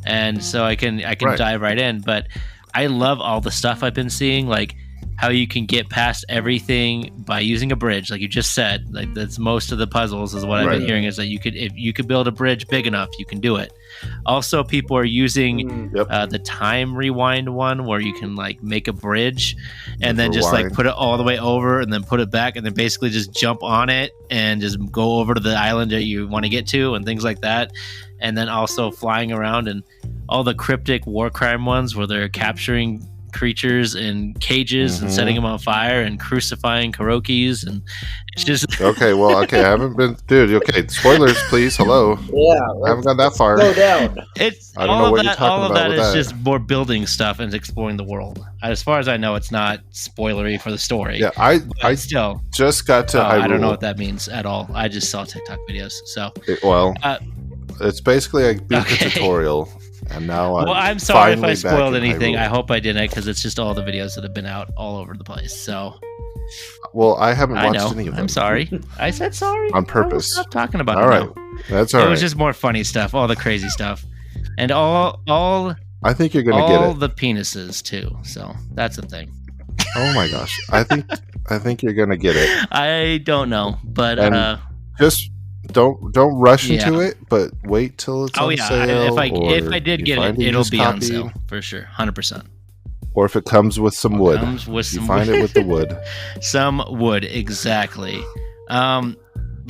and so I can Right. dive right in. But I love all the stuff I've been seeing, like how you can get past everything by using a bridge, like you just said. Like that's most of the puzzles is what I've been Right. hearing, is that if you could build a bridge big enough, you can do it. Also, people are using Mm. Yep. the time rewind one, where you can like make a bridge and The then just like rewind. put it all the way over and then put it back and then basically just jump on it and just go over to the island that you want to get to and things like that. And then also flying around, and all the cryptic war crime ones where they're capturing creatures in cages and Mhm. setting them on fire and crucifying Kurokis, and it's just Okay, well, okay, I haven't been, dude. Okay, spoilers, please. Hello, Yeah. I haven't gone that far. Slow down. it's I don't all know of what you're that. talking All of about that with is that. just more building stuff and exploring the world. As far as I know, it's not spoilery for the story. Yeah, I But still, just got to Hyrule. I don't know what that means at all. I just saw TikTok videos. So, Well, Uh, it's basically I beat Okay. the tutorial, and now well, I'm sorry if I finally back spoiled in anything. Hyrule. I hope I didn't, because it's just all the videos that have been out all over the place. So, Well, I haven't I watched know. any of them. I'm sorry. I said sorry On I will purpose. stop talking about All it right. now. That's all It right. was just more funny stuff, all the crazy stuff, and all I think you're gonna get all it. the penises too. So that's the thing. Oh my gosh. I think you're gonna get it. I don't know, but And Just don't rush into Yeah. it, but wait till it's oh on yeah, sale. if or I did you get find it, a it'll used be on copy, sale for sure, 100%. or if it comes with some wood. Comes with You some find wood. it with the wood. Some wood, exactly. But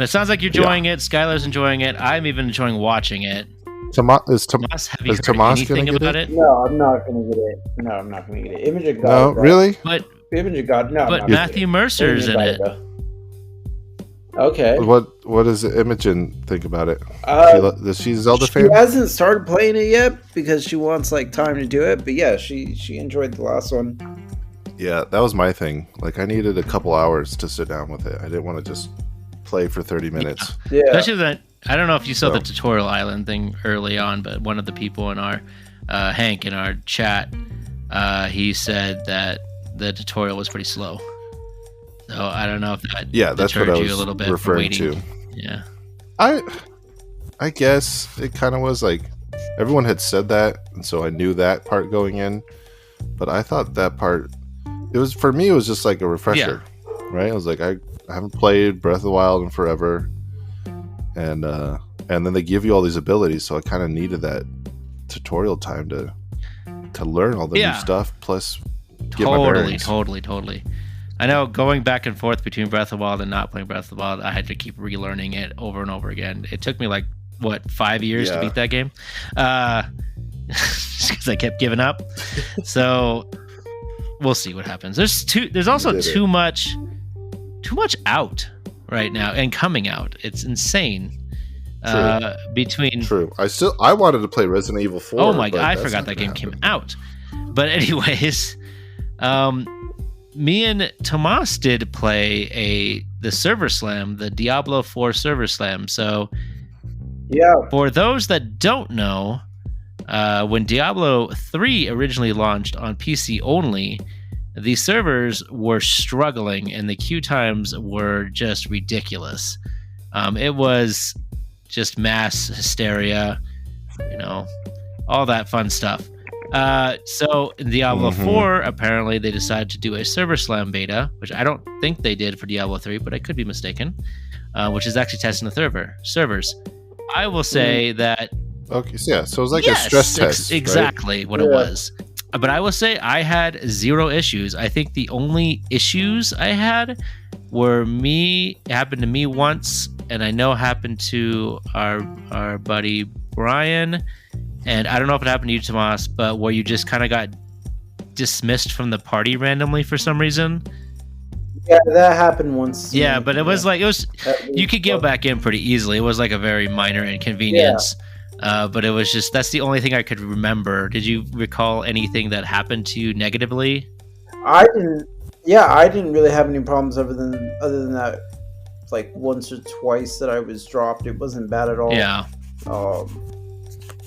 it sounds like you're enjoying it. Skylar's enjoying it. I'm even enjoying watching it. Tomas Tomas, have you is heard Tomas anything gonna get about it? it? No, I'm not gonna get it. No, I'm not gonna get it. Image of God. No, though. really? But Image of God. No, I'm but not gonna Matthew get Mercer's it. in it. Okay. What does Imogen think about it? Is she a Zelda She fan? hasn't started playing it yet because she wants like time to do it. But yeah, she enjoyed the last one. Yeah, that was my thing. Like, I needed a couple hours to sit down with it. I didn't want to just play for 30 minutes. Yeah. Especially that I don't know if you saw the So- tutorial island thing early on, but one of the people in our Hank in our chat, he said that the tutorial was pretty slow. So I don't know if that Yeah, that's what I deterred was you a little bit referring from to. waiting. Yeah. I guess it kind of was like everyone had said that, and so I knew that part going in. But I thought that part, it was for me, it was just like a refresher, right? I was like, I haven't played Breath of the Wild in forever, and then they give you all these abilities, so I kind of needed that tutorial time to learn all the Yeah. new stuff, plus get my bearings. Totally. I know going back and forth between Breath of the Wild and not playing Breath of the Wild, I had to keep relearning it over and over again. It took me like, 5 years to Yeah. beat that game? Just because I kept giving up. So we'll see what happens. There's also did it. too much out right now and coming out. It's insane. Between True. I wanted to play Resident Evil 4. oh my but god, I that's forgot not that gonna game came happen. out. But anyways, me and Tomas did play the Server Slam, the Diablo 4 Server Slam. So Yeah. for those that don't know, when Diablo 3 originally launched on PC only, the servers were struggling and the queue times were just ridiculous. It was just mass hysteria, all that fun stuff. So in Diablo Mhm. 4, apparently they decided to do a Server Slam beta, which I don't think they did for Diablo 3, but I could be mistaken, which is actually testing the servers. I will say that Okay, so yeah, so it was like yes, a stress test. right? exactly what it Yeah. was. But I will say I had zero issues. I think the only issues I had were it happened to me once, and I know it happened to our buddy Brian, and I don't know if it happened to you, Tomas, but where you just kind of got dismissed from the party randomly for some reason. Yeah, that happened once. Yeah, but it was like At you could least go back in pretty easily. It was like a very minor inconvenience. But it was just that's the only thing I could remember. Did you recall anything that happened to you negatively? I didn't. Yeah, I didn't really have any problems other than that, like once or twice that I was dropped. It wasn't bad at all. Yeah.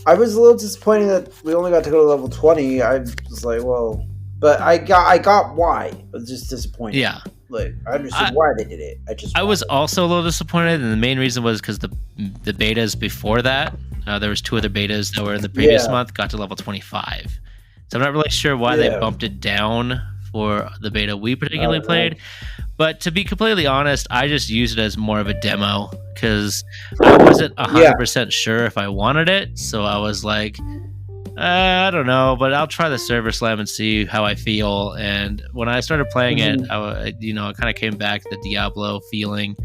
I was a little disappointed that we only got to go to level 20. I was like, well, but I got why. I was just disappointed. Yeah. Like I understood why they did it. I was also a little disappointed, and the main reason was because the betas before that, there was 2 other betas that were in the previous Yeah. month, got to level 25. So I'm not really sure why they Yeah. bumped it down for the beta we particularly Okay. played. But to be completely honest, I just used it as more of a demo because I wasn't 100% sure if I wanted it. So I was like, I don't know, but I'll try the Server Slam and see how I feel. And when I started playing it, I kind of came back to the Diablo feeling.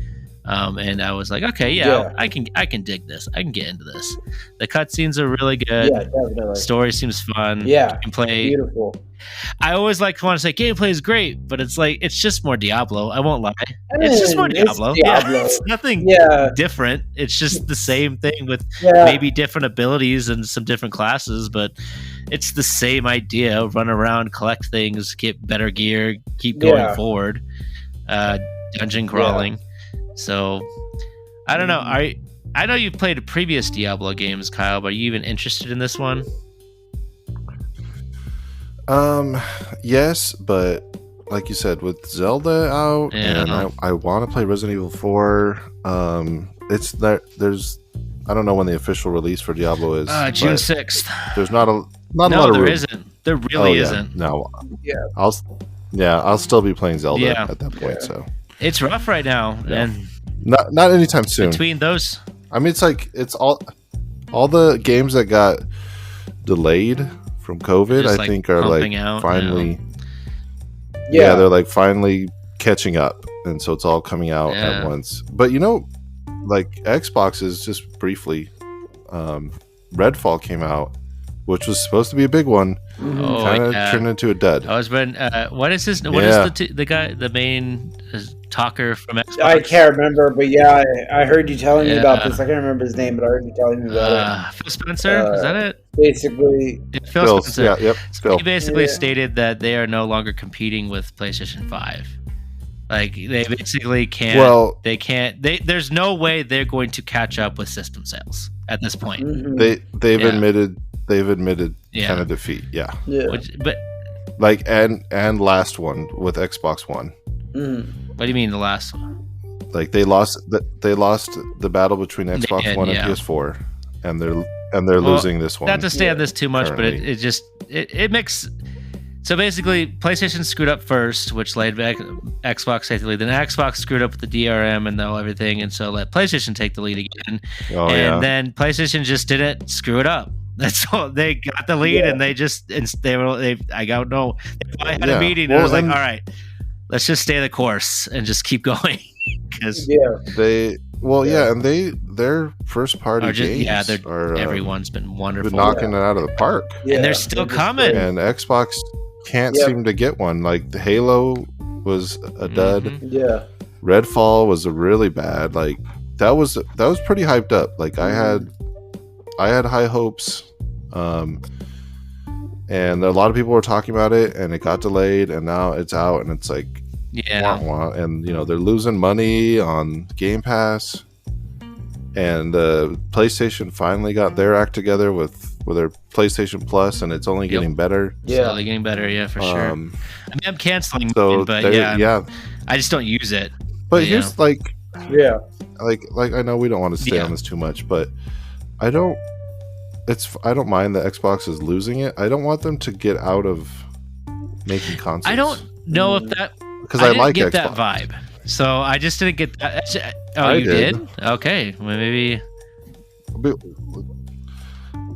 And I was like, okay, Yeah. I can dig this. I can get into this. The cutscenes are really good. Yeah, definitely. Story seems fun. Yeah, Gameplay. beautiful. I always want to say gameplay is great, but it's like it's just more Diablo. I won't lie. It's just more It's Diablo. Diablo. Yeah, it's nothing Yeah, different. It's just the same thing with yeah. maybe different abilities and some different classes, but it's the same idea. Run around, collect things, get better gear, keep going Yeah. forward. Dungeon crawling. So I don't know. I know you've played previous Diablo games, Kyle, but are you even interested in this one? Yes, but like you said, with Zelda out, Yeah. and I want to play Resident Evil 4. It's that there's, I don't know when the official release for Diablo is. June but 6th. There's not a lot No, of there room. isn't. There Oh, really yeah. isn't. No. Yeah. I'll still be playing Zelda Yeah. at that point. Yeah. So It's rough right now, Yeah. and not anytime soon. between those, I mean, it's like it's all the games that got delayed from COVID. Just, I like, think are like pumping out finally. Yeah. Yeah, they're like finally catching up, and so it's all coming out Yeah. at once. But like Xbox is just briefly, Redfall came out, which was supposed to be a big one, Mhm. Oh, kind of yeah. turned into a dud. I was been. What is his? What is Yeah. the guy? The main talker from Xbox? I can't remember, but yeah, I heard you telling me about Yeah. this. I can't remember his name, but I heard you telling me about Phil Spencer. Is that it? it. Basically, Yeah, Phil Phil, Spencer. yeah, yep, Phil. He basically Yeah. stated that they are no longer competing with PlayStation 5. Like they basically can't. Well, They can't. There's no way they're going to catch up with system sales at this point. mhm. they've Yeah. admitted Yeah. kind of defeat. Yeah, Yeah. But like and last one with Xbox One. Mhm. what do you mean the last one? Like they lost the battle between Xbox did, One yeah. and PS4, and they're Well, losing this one. Not to stay on this too much, but currently. it just it makes. So basically, PlayStation screwed up first, which laid back Xbox take the lead. Then Xbox screwed up with the DRM and everything, and so let PlayStation take the lead again. Oh and yeah, then PlayStation just didn't screw it up. That's all. They got the lead, Yeah. and they I don't know. They probably had Yeah. a meeting, and Well, it was like, and- all right, let's just stay the course and just keep going because Yeah. yeah, and their first party Or just- games yeah, are everyone's been wonderful, been knocking it out of the park, Yeah. and they're still just coming. great. and Xbox can't Yep. seem to get one. Like the Halo was a dud. Mhm. Yeah. Redfall was a really bad. Like that was pretty hyped up. Like I had high hopes, and a lot of people were talking about it, and it got delayed, and now it's out, and it's like Yeah, wah, wah, and they're losing money on Game Pass, and PlayStation finally got their act together with their PlayStation Plus, and it's only Yep. getting better. Yeah. slowly getting better. Yeah, for sure. I mean, I'm canceling, So mine, but they're- yeah, I just don't use it. But Yeah. here's like Yeah. I know we don't want to stay Yeah. on this too much, but I don't mind that Xbox is losing it. I don't want them to get out of making consoles. I don't know if that because I I didn't like get Xbox. that vibe. So I just didn't get that. Oh, I you did. did? Okay, well, maybe.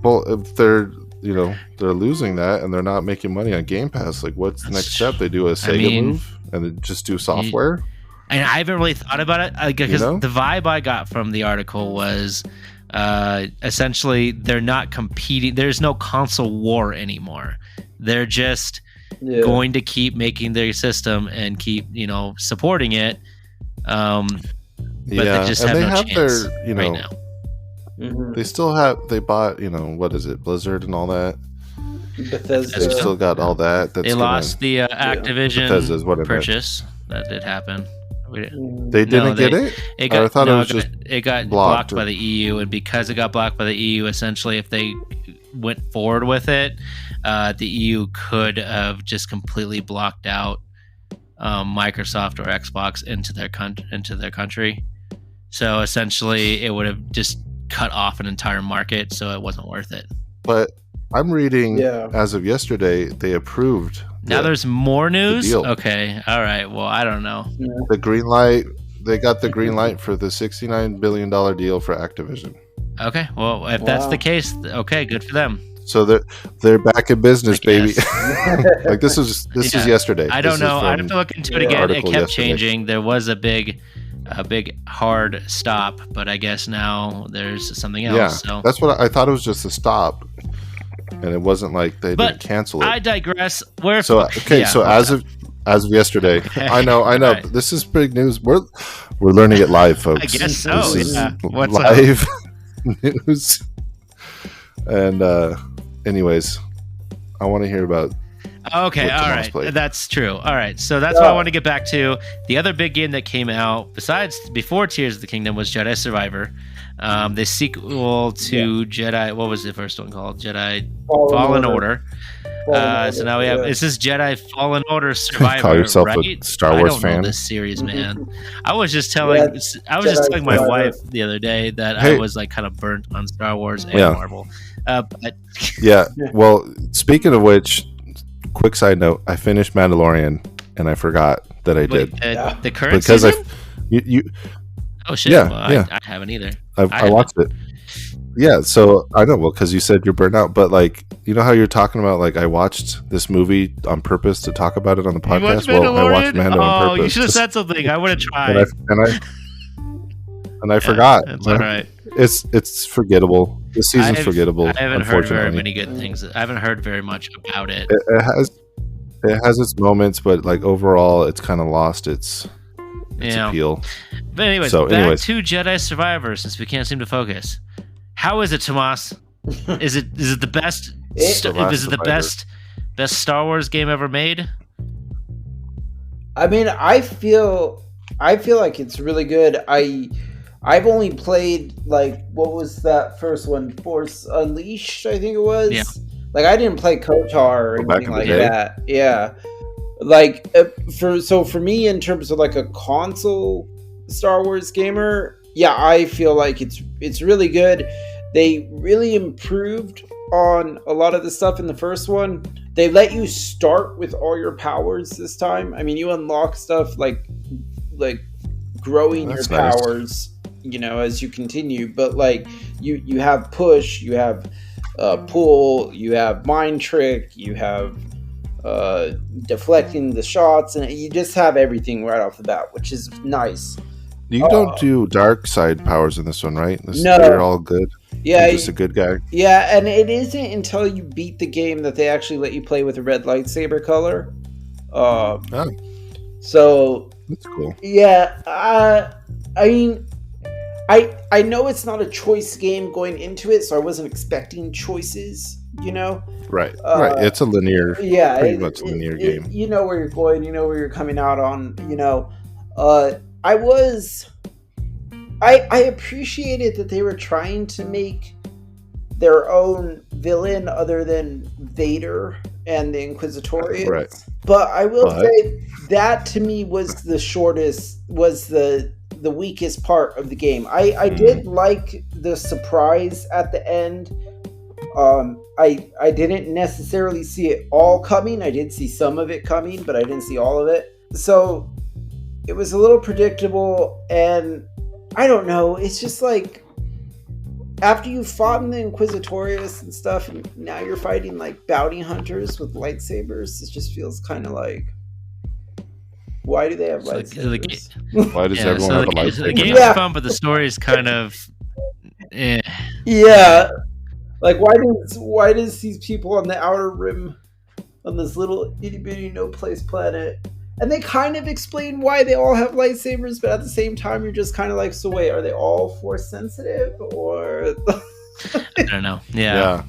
Well, if they're they're losing that and they're not making money on Game Pass, like what's the next step? They do a Sega mean, move and then just do software. And I haven't really thought about it because You know? the vibe I got from the article was essentially they're not competing. There's no console war anymore. They're just Yeah. going to keep making their system and keep supporting it. But they just and have they no have chance their right now. Mhm. they bought what is it, Blizzard and all that. They Bethesda. still got all that. That's They gonna- lost the Activision Bethesda's what I meant. purchase. That did happen. Mhm. They didn't No, get it. It Or I got, thought no, it was it got- just it got blocked. blocked by the EU, and because it got blocked by the EU, essentially, if they went forward with it, the EU could have just completely blocked out Microsoft or Xbox into their country. So essentially, it would have just cut off an entire market, so it wasn't worth it. But I'm reading Yeah. as of yesterday they approved Now the, there's more news. deal. Okay, all right. Well, I don't know. the green light. They got the green light for the $69 billion deal for Activision. Okay, well, if that's Wow. the case, okay, good for them. So they're back in business, I baby. guess. Like this is Yeah. yesterday. I This don't is know. I'd from- have to look into it the again. It article kept yesterday. changing. There was a big hard stop, but I guess now there's something else. Yeah, So that's what I thought. It was just a stop, and it wasn't like they But didn't cancel it. I digress. Where So okay, yeah, so as of yesterday, Okay. I know. Right. This is big news. We're learning it live, folks. I guess so, This is yeah. What's up? live news. And anyways, I want to hear about. Okay, what all Tomas right, played. that's true. All right, so that's what I want to get back to. The other big game that came out before Tears of the Kingdom was Jedi Survivor, the sequel to Jedi. What was the first one called? Jedi Fallen Order. So now we have, is this Jedi Fallen Order Survivor? Call yourself right? a Star Wars I don't fan? know this series, man. I was just telling Jedi my Survivor. wife the other day that I Hey. was like kind of burnt on Star Wars and Yeah. Marvel. But Yeah. Well, speaking of which, quick side note: I finished Mandalorian, and I forgot that I did the current because season? you Oh shit! Yeah, Well, yeah. I haven't either. I watched it. Yeah, so I know, well, because you said you're burnt out, but like, you know how you're talking about, like, I watched this movie on purpose to talk about it on the You watched podcast. Well, I watched Mandalorian? Mando on purpose. You should have just- said something. I would have tried. and I forgot. It's all right. It's forgettable. This season's forgettable. I haven't heard very unfortunately. many good things. I haven't heard very much about it. It has its moments, but like overall, it's kind of lost its Yeah. appeal. But anyways, So, back anyways. to Jedi Survivor, since we can't seem to focus. How is it, Tomas? Is it the best? The Last Is it the Survivor. best Star Wars game ever made? I mean, I feel like it's really good. I've only played, like, what was that first one? Force Unleashed, I think it was. Yeah. Like, I didn't play KOTOR or Oh, back anything in the like day? that. Yeah. Like, for me, in terms of like a console Star Wars gamer, yeah, I feel like it's really good. They really improved on a lot of the stuff in the first one. They let you start with all your powers this time. I mean, you unlock stuff like growing That's your nice. powers, you know, as you continue. But like you have push, you have pull, you have mind trick, you have deflecting the shots, and you just have everything right off the bat, which is nice. You don't do dark side powers in this one, right? No. You're all good. Yeah, You're just a good guy. yeah, and it isn't until you beat the game that they actually let you play with a red lightsaber color. Oh, So that's cool. yeah, I mean, I know it's not a choice game going into it, so I wasn't expecting choices. You know, Right. Right. It's a linear. yeah, Pretty much a linear game. You know where you're going. You know where you're coming out on. You know, I appreciated that they were trying to make their own villain other than Vader and the Inquisitorians. Right. But I will But- say that to me was the shortest, was the weakest part of the game. I did like the surprise at the end. I didn't necessarily see it all coming. I did see some of it coming, but I didn't see all of it. So it was a little predictable, and I don't know. It's just like after you fought in the Inquisitorius and stuff, and now you're fighting like bounty hunters with lightsabers. It just feels kind of like, why do they have So the- lightsabers? Why does Yeah, everyone so have a the lightsaber? game's Yeah. fun, but the story is kind of. Yeah, like why does these people on the outer rim on this little itty bitty no place planet, and they kind of explain why they all have lightsabers, but at the same time you're just kind of like, so wait, are they all force sensitive or? I don't know. Yeah.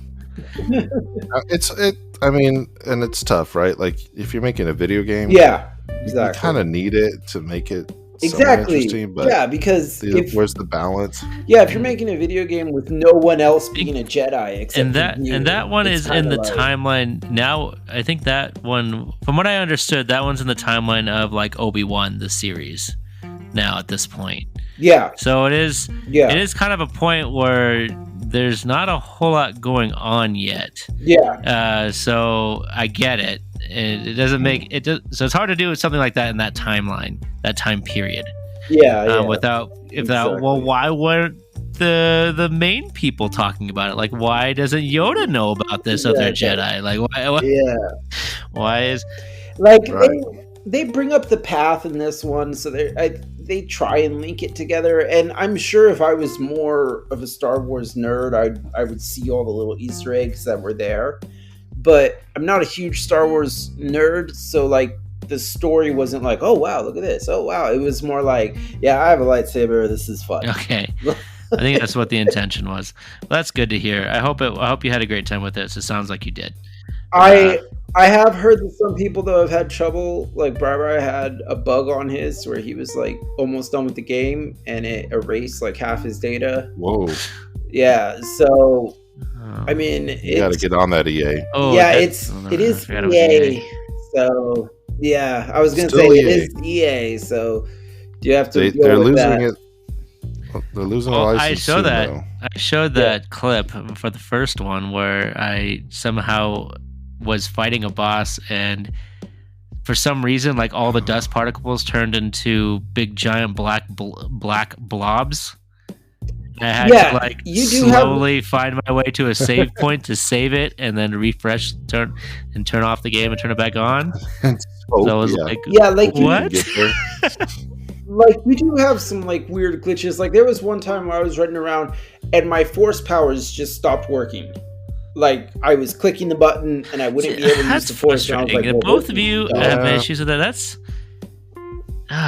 I mean, and it's tough, right? Like if you're making a video game, Yeah, you exactly. kind of need it to make it somewhat Exactly. interesting. But Yeah, because where's the balance? if you're making a video game with no one else being a Jedi except And for you, that one it's is in kinda the like- timeline now. I think that one, from what I understood, that one's in the timeline of like Obi-Wan the series. Now at this point, Yeah, so it is kind of a point where there's not a whole lot going on yet. yeah, So I get it. It doesn't make it. So it's hard to do something like that in that timeline, that time period. yeah. Without Exactly. well, why weren't the main people talking about it? Like, why doesn't Yoda know about this other Exactly. Jedi? Like, why is Like Right. they bring up the path in this one, so they try and link it together. And I'm sure if I was more of a Star Wars nerd, I would see all the little Easter eggs that were there. But I'm not a huge Star Wars nerd, so like the story wasn't like, oh wow, look at this, oh wow. It was more like, yeah, I have a lightsaber, this is fun. okay? I think that's what the intention was. Well, that's good to hear. I hope you had a great time with this. It sounds like you did. I have heard that some people though have had trouble. Like Barbara had a bug on his where he was like almost done with the game and it erased like half his data. Whoa. Yeah, so I mean, You got to get on that EA. Oh, yeah, that- it is I forgot it was EA. So yeah, I was gonna say Still it EA. is EA. So do you have to deal They're with losing that? it. They're losing Well, a I license show soon, that. though. I showed that clip for the first one where I somehow was fighting a boss, and for some reason, like all the dust particles turned into big giant black blobs. I had Yeah, to like you do have- slowly find my way to a save point to save it, and then refresh, turn off the game and turn it back on. Oh, So I was yeah. like, Yeah, like you, what? Get there. like you do have some like weird glitches. Like there was one time where I was running around and my force powers just stopped working. Like I was clicking the button and I wouldn't be able to use That's the force. And I was frustrating. like, If well, both of you what- have Yeah. issues with that. That's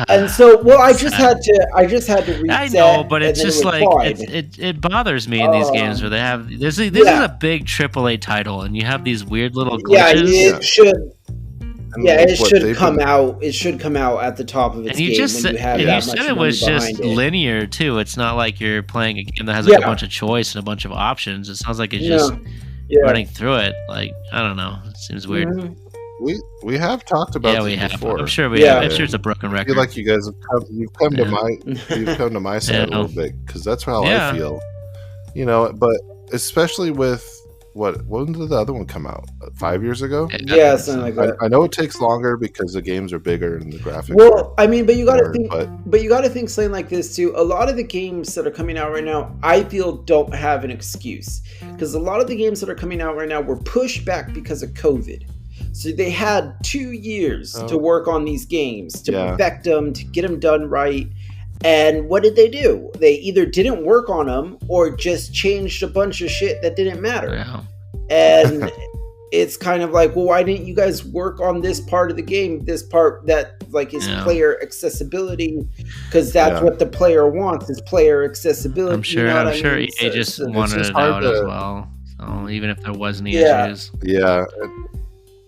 And so, well, I just had to reset. I know, but it's and then just it like replied. it bothers me in these games where they have this is Yeah. a big AAA title, and you have these weird little Yeah, glitches. it should. And Yeah, it what should they've come been- out. It should come out at the top of its And you game just when said, you have and that you much said it money was just behind it. linear too. It's not like you're playing a game that has like Yeah. a bunch of choice and a bunch of options. It sounds like it's No. just Yeah. running through it. Like I don't know. It seems weird. Mhm. We have talked about Yeah, this we have. before. I'm sure we Yeah. have. I'm sure it's a broken I record. feel like you guys you've come to Yeah. you've come to my side Yeah. a little bit because that's how Yeah. I feel. You know, but especially with when did the other one come out? 5 years ago? Yeah, something like that. I know it takes longer because the games are bigger and the graphics. Well, I mean, but you got to are think. but But you got to think something like this too. A lot of the games that are coming out right now, I feel, don't have an excuse because a lot of the games that are coming out right now were pushed back because of COVID. So they had 2 years to Oh. work on these games, to Yeah. perfect them, to get them done right. And what did they do? They either didn't work on them or just changed a bunch of shit that didn't matter. Yeah. And it's kind of like, well, why didn't you guys work on this part of the game, this part that like is Yeah. player accessibility, because that's Yeah. what the player wants is player accessibility. I'm sure. you know what I'm I sure mean? EA So- just so- wanted just it hard out as to- well. So even if there was any Yeah. issues, yeah,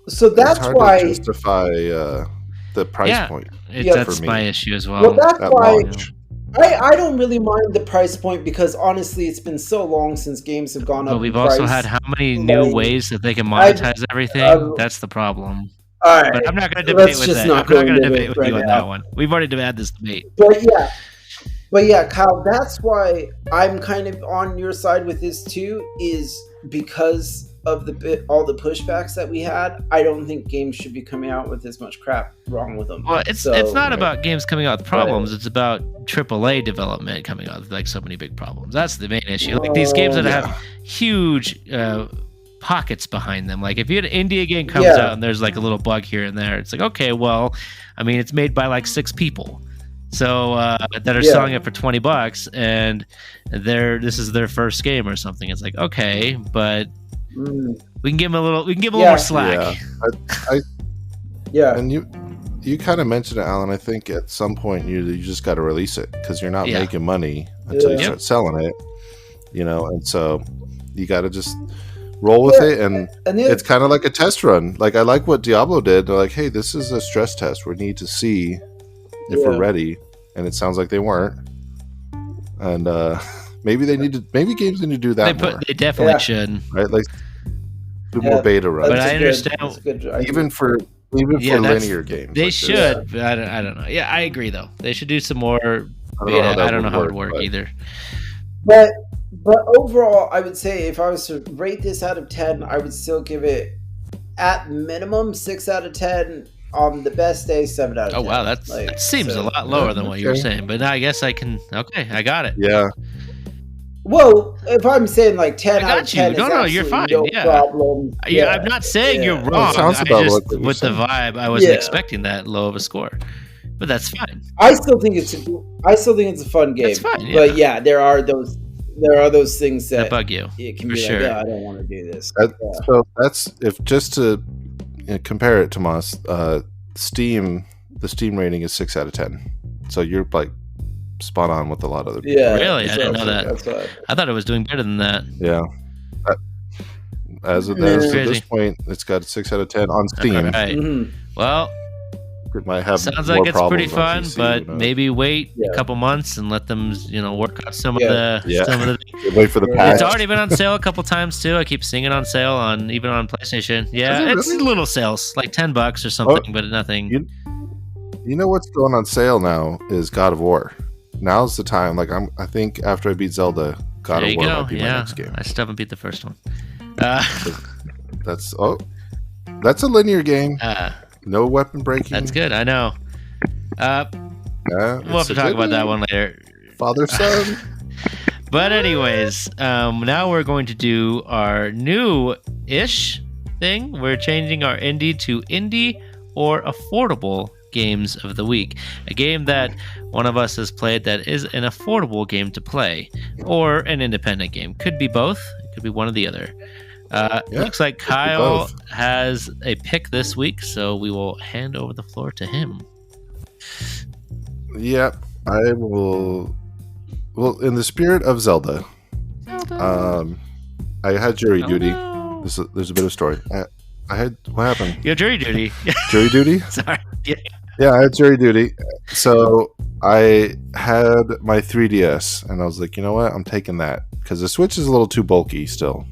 So it's that's hard why. to justify the price Yeah. point. Yeah, that's for my me. issue as well. Well, that's At why launch. I don't really mind the price point because honestly, it's been so long since games have gone up. But we've in also price. had how many new Like, ways that they can I- monetize everything? That's the problem. All right, But I'm not going to debate let's with just that. not I'm not go going to into debate it with right you on now. that one. We've already had this debate. But yeah, Kyle, that's why I'm kind of on your side with this too. Is because of all the pushbacks that we had. I don't think games should be coming out with as much crap wrong with them. Well, it's So- not about games coming out with problems. It's about AAA development coming out with like so many big problems. That's the main issue. Like these games that have huge pockets behind them. Like if you had an indie game comes Yeah. out and there's like a little bug here and there, it's like okay, well, I mean, it's made by like 6 people. So that are Yeah. selling it for $20, and this is their first game or something. It's like okay, but Mm, we can give them a little Yeah. more slack. yeah, And you kind of mentioned it, Alan. I think at some point you just got to release it because you're not Yeah. making money until you Yeah. start selling it. You know, and so you got to just roll with Yeah. it. And and then, it's kind of like a test run. Like I like what Diablo did. They're like, hey, this is a stress test. We need to see if Yeah. we're ready. And it sounds like they weren't. And maybe they need to. Maybe games need to do that more, They definitely Yeah. should. right? Like do Yeah. more beta runs, But that's I a good- understand- that's a good idea. even for Yeah, that's- linear games. They like this. should. But I don't know. Yeah, I agree though. They should do some more. I don't know Yeah, how that I don't know how it would work, work but- either. But overall, I would say if I was to rate this out of 10, I would still give it at minimum 6 out of 10. On the best day, 7 out of 10. Oh wow, that seems a lot lower than what you were okay. saying. But I guess I can. Okay, I got it. Yeah, Well, if I'm saying like 10 I out of got you. 10, No, it's you're fine. absolutely Yeah. No problem. Yeah, I'm not saying Yeah. you're Well, it wrong. sounds I about just what you're with the saying. vibe, I wasn't Yeah. expecting that low of a score. But that's fine. I still think it's a fun game. It's fine, yeah. But yeah, there are those things That that bug you. it can for be sure. like, yeah, I don't want to do this. that, Yeah. so that's if just to compare it, Tomas. Steam, the Steam rating is 6 out of 10. So you're like spot on with a lot of other people. Yeah, Really? I that's didn't what know I'm that. saying, that's what- I thought it was doing better than that. Yeah. As of Yeah. this Crazy. point, it's got a 6 out of 10 on Steam. All right. Mhm. Well, It might have sounds more like it's pretty problems on fun, PC, but who knows? maybe wait Yeah. a couple months and let them, work out some Yeah. of the Yeah. some of the Wait for the patch. It's already been on sale a couple times too. I keep seeing it on sale on even on PlayStation. Yeah, Is it it's really? little sales, like $10 or something, but nothing. You know what's going on sale now is God of War. Now's the time. Like I think after I beat Zelda, God There of you War go. might be my Yeah, next game. I still haven't beat the first one. That's a linear game. No weapon breaking. That's good. I know. Yeah, We'll have to talk about that one later. Father son. But anyways, now we're going to do our new-ish thing. We're changing our indie to indie or affordable games of the week. A game that one of us has played that is an affordable game to play, or an independent game. Could be both. It could be one or the other. Looks like Kyle has a pick this week, so we will hand over the floor to him. Yep, I will. Well, in the spirit of Zelda, I had jury duty. No. There's a bit of story. I had what happened? You have jury duty. Jury duty? Sorry. Yeah, I had jury duty. So I had my 3DS, and I was like, you know what? I'm taking that because the Switch is a little too bulky still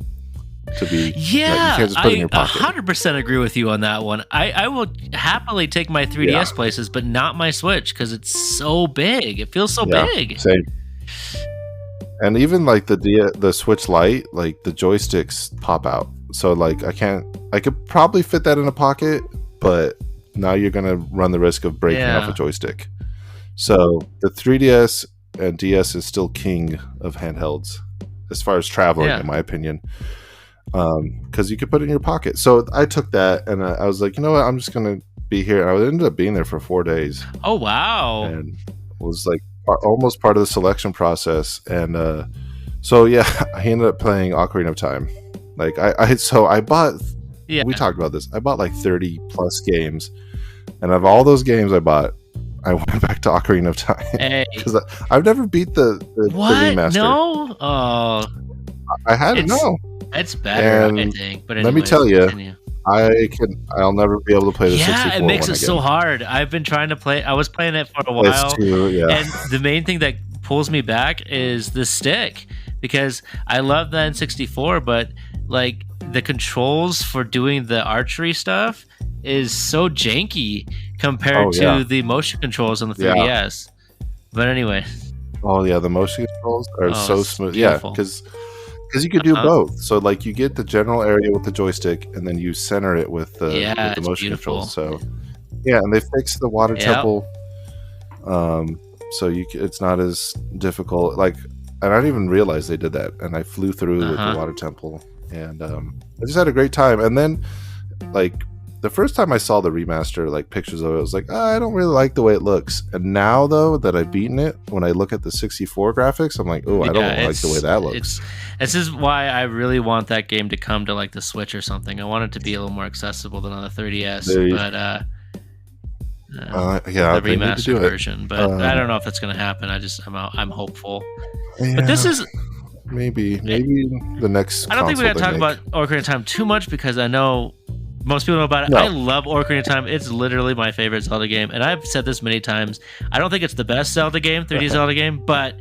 to be. You can't just put it in your pocket. 100% agree with you on that one. I will happily take my 3DS places, but not my Switch because it's so big. It feels so big. Same. And even like the Switch Lite, like the joysticks pop out. So like I could probably fit that in a pocket, but now you're gonna run the risk of breaking off a joystick. So the 3DS and DS is still king of handhelds as far as traveling, in my opinion. Because you could put it in your pocket. So I took that and I was like, you know what? I'm just gonna be here. And I ended up being there for 4 days. Oh wow! And was like almost part of the selection process. And so yeah, I ended up playing Ocarina of Time. Like I bought. Yeah. We talked about this. I bought like 30 plus games, and of all those games I bought, I went back to Ocarina of Time because I've never beat the remaster. No, oh, I had it. No, it's better, and I think. But let me tell you, continue. I'll never be able to play the 64 it makes it again. so hard. I've been trying to play. I was playing it for a while, and the main thing that pulls me back is the stick because I love the N64, but like the controls for doing the archery stuff is so janky compared to the motion controls on the 3DS. But anyway. Oh yeah, the motion controls are so smooth. Beautiful. Yeah, because you could do both. So like you get the general area with the joystick, and then you center it with the motion controls. So yeah, and they fixed the water temple, so it's not as difficult. Like, and I didn't even realize they did that. And I flew through with the water temple, and I just had a great time. And then, like, the first time I saw the remaster, like pictures of it, I was like, I don't really like the way it looks. And now, though, that I've beaten it, when I look at the 64 graphics, I'm like, oh, I don't like the way that looks. This is why I really want that game to come to like the Switch or something. I want it to be a little more accessible than on the 3DS, the remastered version. But I don't know if that's going to happen. I'm hopeful. Yeah, but this is maybe the next. I don't think we got to talk about Ocarina of Time too much because I know most people know about it. No. I love Ocarina of Time. It's literally my favorite Zelda game, and I've said this many times. I don't think it's the best Zelda game, 3D Zelda game, but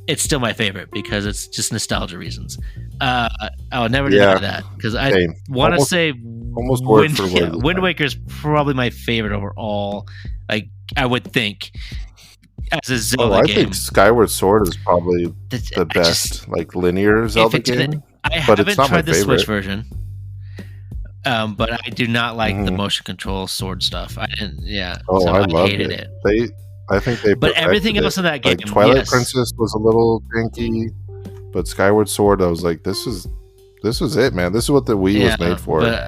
it's still my favorite because it's just nostalgia reasons. I'll never deny that because I want to say almost word for word. Wind Waker is probably my favorite overall. Like I would think. As a Zelda game. I think Skyward Sword is probably the best linear Zelda game. I haven't tried the Switch version, but I do not like the motion control sword stuff. I didn't. Yeah. Oh, I hated it. I think they. But everything else in that game, Twilight Princess was a little janky, but Skyward Sword, I was like, this was it, man. This is what the Wii was made for. But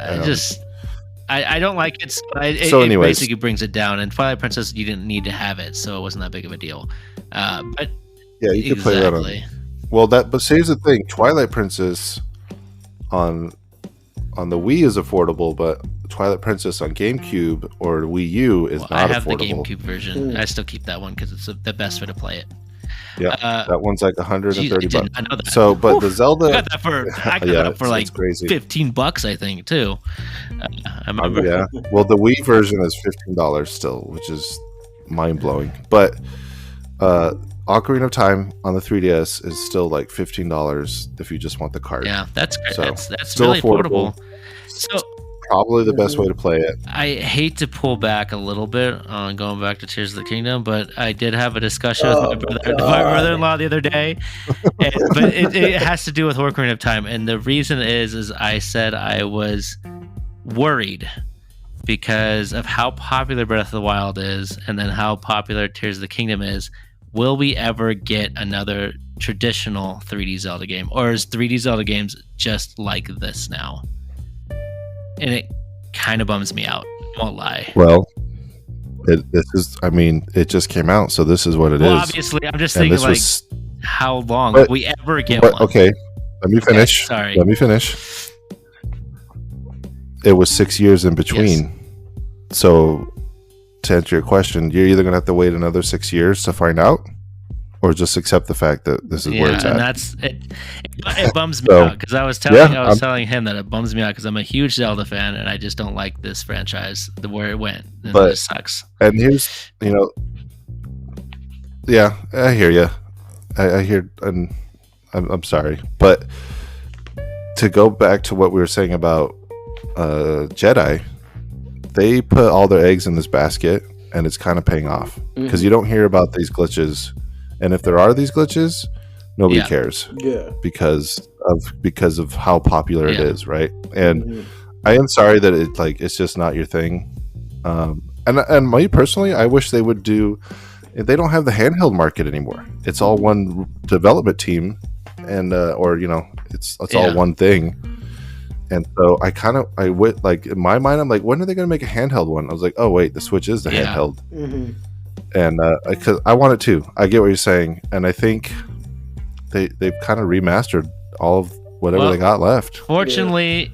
I don't like it. It basically brings it down. And Twilight Princess, you didn't need to have it, so it wasn't that big of a deal. But yeah, you could play that on. Well, but here's the thing: Twilight Princess on the Wii is affordable, but Twilight Princess on GameCube or Wii U is not affordable. I have the GameCube version. I still keep that one because it's the best way to play it. Yeah, that one's like $130. I know that. So, but the Zelda, I got that up for like $15, I think, too. I remember. Yeah. Well, the Wii version is $15 still, which is mind blowing. But Ocarina of Time on the 3DS is still like $15 if you just want the card. Yeah, that's great. So, That's still really affordable. affordable. So Probably the best way to play it. I hate to pull back a little bit on going back to Tears of the Kingdom, but I did have a discussion with my brother-in-law the other day. But it has to do with Ocarina of Time, and the reason is I said I was worried because of how popular Breath of the Wild is, and then how popular Tears of the Kingdom is. Will we ever get another traditional 3D Zelda game, or is 3D Zelda games just like this now? And it kind of bums me out. I won't lie. Well, this is. I mean, it just came out, so this is what it is. Obviously, I'm just thinking like, how long will we ever get one? Okay, let me finish. Okay, sorry. Let me finish. It was 6 years in between. Yes. So, to answer your question, you're either gonna have to wait another 6 years to find out, or just accept the fact that this is where it's at. And that's it. It bums me out because I was telling him that it bums me out because I'm a huge Zelda fan and I just don't like this franchise where it went. And it just sucks. And here's, yeah, I hear you. I hear, and I'm sorry, but to go back to what we were saying about Jedi, they put all their eggs in this basket, and it's kind of paying off because you don't hear about these glitches. And if there are these glitches, nobody cares. Yeah. Because of how popular it is, right? And I am sorry that it's just not your thing. And me personally, I wish they would do. They don't have the handheld market anymore. It's all one development team, and it's all one thing. And so I went like in my mind, I'm like, when are they going to make a handheld one? I was like, oh wait, the Switch is the handheld. Mm-hmm. And because I want it too. I get what you're saying, and I think they've kind of remastered all of whatever they got left. Fortunately,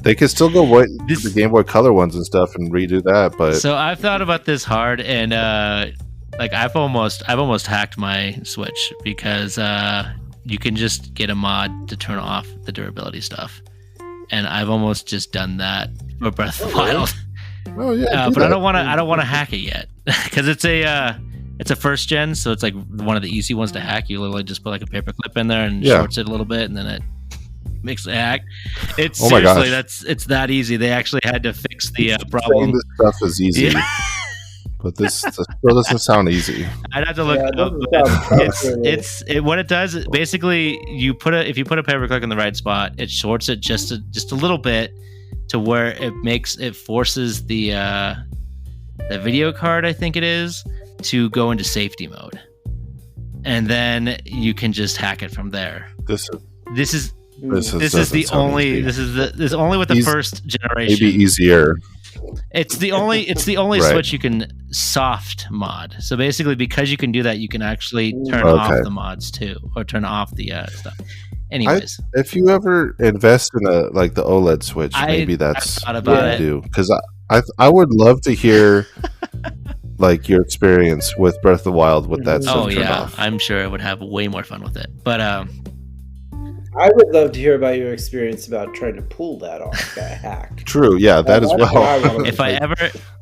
they could still go the Game Boy Color ones and stuff and redo that. But so I've thought about this hard, and I've almost hacked my Switch because you can just get a mod to turn off the durability stuff, and I've almost just done that for Breath of the Wild. Oh yeah, but I don't want to hack it yet because it's a first gen, so it's like one of the easy ones to hack. You literally just put like a paper clip in there and shorts it a little bit, and then it makes it hack. It's seriously it's that easy. They actually had to fix the problem. This stuff is easy, but this still doesn't sound easy. I'd have to look it up. It's what it does. Basically, if you put a paper clip in the right spot, it shorts it just a little bit, to where it forces the video card, I think it is, to go into safety mode, and then you can just hack it from there. This is only with the first generation. Maybe easier. It's the only Switch you can soft mod. So basically, because you can do that, you can actually turn off the mods too, or turn off the stuff. Anyways, if you ever invest in the OLED Switch, maybe that's what to do. Because I would love to hear your experience with Breath of the Wild with that stuff turned off. I'm sure I would have way more fun with it. But I would love to hear about your experience about trying to pull that off that hack. True, yeah, that as well. If I ever,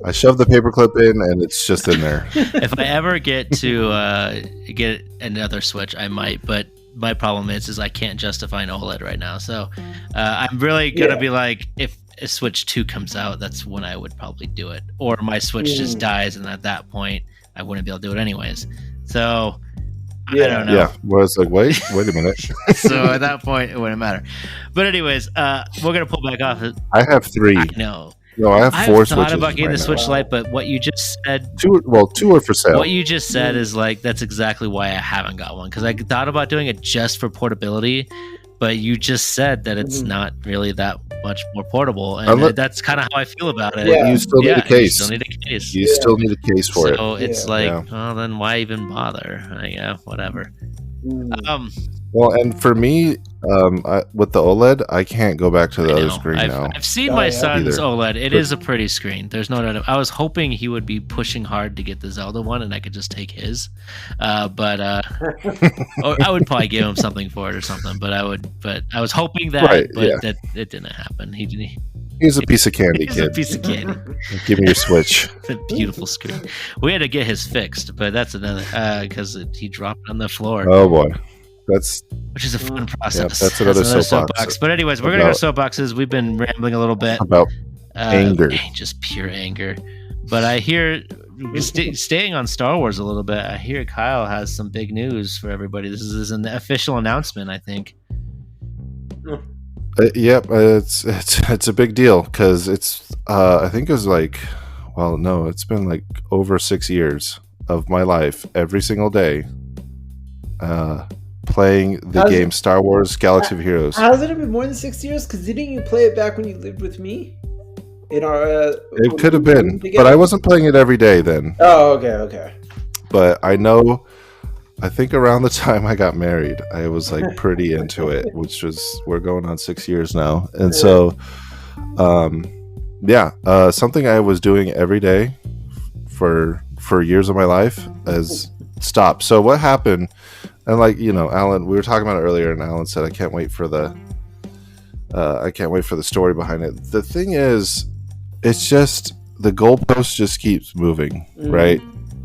I shove the paperclip in and it's just in there. If I ever get to get another Switch, I might. But my problem is I can't justify an OLED right now. So I'm really gonna be like, if a Switch 2 comes out, that's when I would probably do it. Or my Switch just dies, and at that point, I wouldn't be able to do it anyways. So I don't know. Yeah, well, it's like, wait a minute. So at that point, it wouldn't matter. But anyways, we're gonna pull back off. I have 3. I know. No, I have 4 Switches. I thought about getting the Switch Lite, but what you just said... 2 are for sale. What you just said is that's exactly why I haven't got one. Because I thought about doing it just for portability, but you just said that it's not really that much more portable. And that's kind of how I feel about it. Yeah. You still need a case. You still need a case. You still need a case for it. So it's well, then why even bother? Whatever. Well, and for me, with the OLED, I can't go back to the other screen now. I've seen my son's OLED. It is a pretty screen. There's no doubt. I was hoping he would be pushing hard to get the Zelda one, and I could just take his. But or I would probably give him something for it or something. But I was hoping that, that it didn't happen. Here's a piece of candy, Here's a kid. piece of candy. Give me your Switch. It's a beautiful screen. We had to get his fixed, but that's another because he dropped it on the floor, Oh boy, that's which is a fun process. that's another soapbox. But anyways, we're gonna go to soapboxes. We've been rambling a little bit. about anger. Just pure anger. But I hear, staying on Star Wars a little bit, I hear Kyle has some big news for everybody. This is an official announcement, I think. Yep, it's a big deal because it's I think it was like, well, no, it's been like over 6 years of my life every single day playing the game Star Wars Galaxy of Heroes. Hasn't it been more than 6 years? Because didn't you play it back when you lived with me? In our it could have been, but I wasn't playing it every day then. Oh, okay. But I think around the time I got married, I was like pretty into it, which was, we're going on 6 years now. And so, something I was doing every day for years of my life has stopped. So what happened, and like, Alan, we were talking about it earlier, and Alan said, I can't wait for the story behind it. The thing is, it's just, the goalpost just keeps moving, right?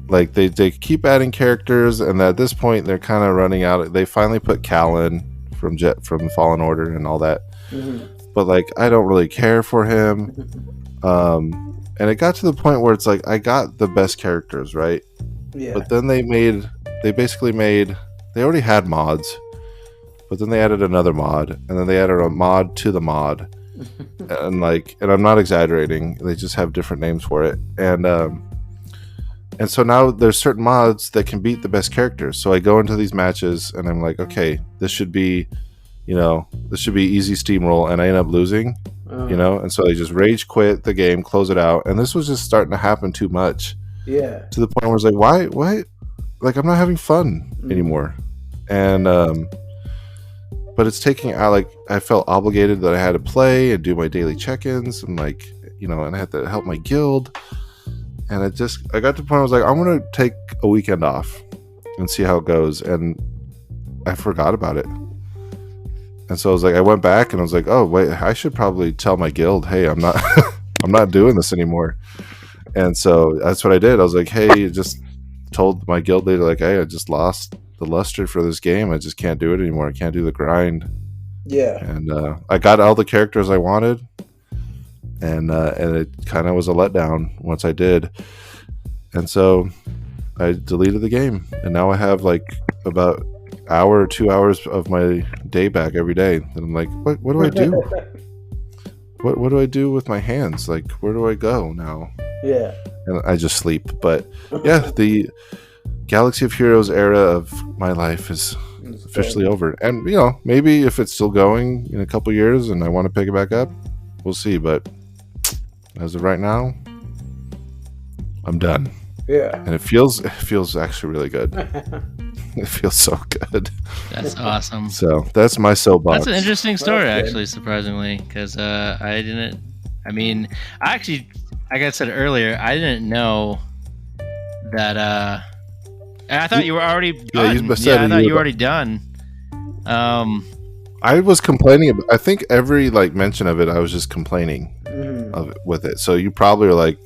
Like they keep adding characters, and at this point they're kind of running out. They finally put Callan from Fallen Order and all that, but like I don't really care for him. And it got to the point where it's like I got the best characters, right? Yeah. But then they already had mods, but then they added another mod, and then they added a mod to the mod, and I'm not exaggerating. They just have different names for it, and so now there's certain mods that can beat the best characters. So I go into these matches and I'm like, okay, this should be easy steamroll, and I end up losing, and so I just rage quit the game, close it out, and this was just starting to happen too much. Yeah. To the point where I was like, why? Like I'm not having fun anymore, and but it's taking out. Like I felt obligated that I had to play and do my daily check-ins, and and I had to help my guild. And I got to the point where I was like, I'm going to take a weekend off and see how it goes. And I forgot about it. And so I was like, I went back and I was like, oh, wait, I should probably tell my guild, hey, I'm not, I'm not doing this anymore. And so that's what I did. I was like, hey, just told my guild leader, like, hey, I just lost the luster for this game. I just can't do it anymore. I can't do the grind. Yeah. And I got all the characters I wanted. And it kind of was a letdown once I did. And so I deleted the game. And now I have like about hour or 2 hours of my day back every day. And I'm like, what do I do? What do I do with my hands? Like, where do I go now? Yeah. And I just sleep. But yeah, the Galaxy of Heroes era of my life is officially over. And, maybe if it's still going in a couple years and I want to pick it back up, we'll see. But as of right now, I'm done. Yeah. And it feels actually really good. It feels so good. That's awesome. So that's my soapbox. That's an interesting story, actually, surprisingly, because like I said earlier, I didn't know that. And I thought you were already done. I thought you were already done. I was complaining about, I think every mention of it, I was just complaining with it. So you probably are like,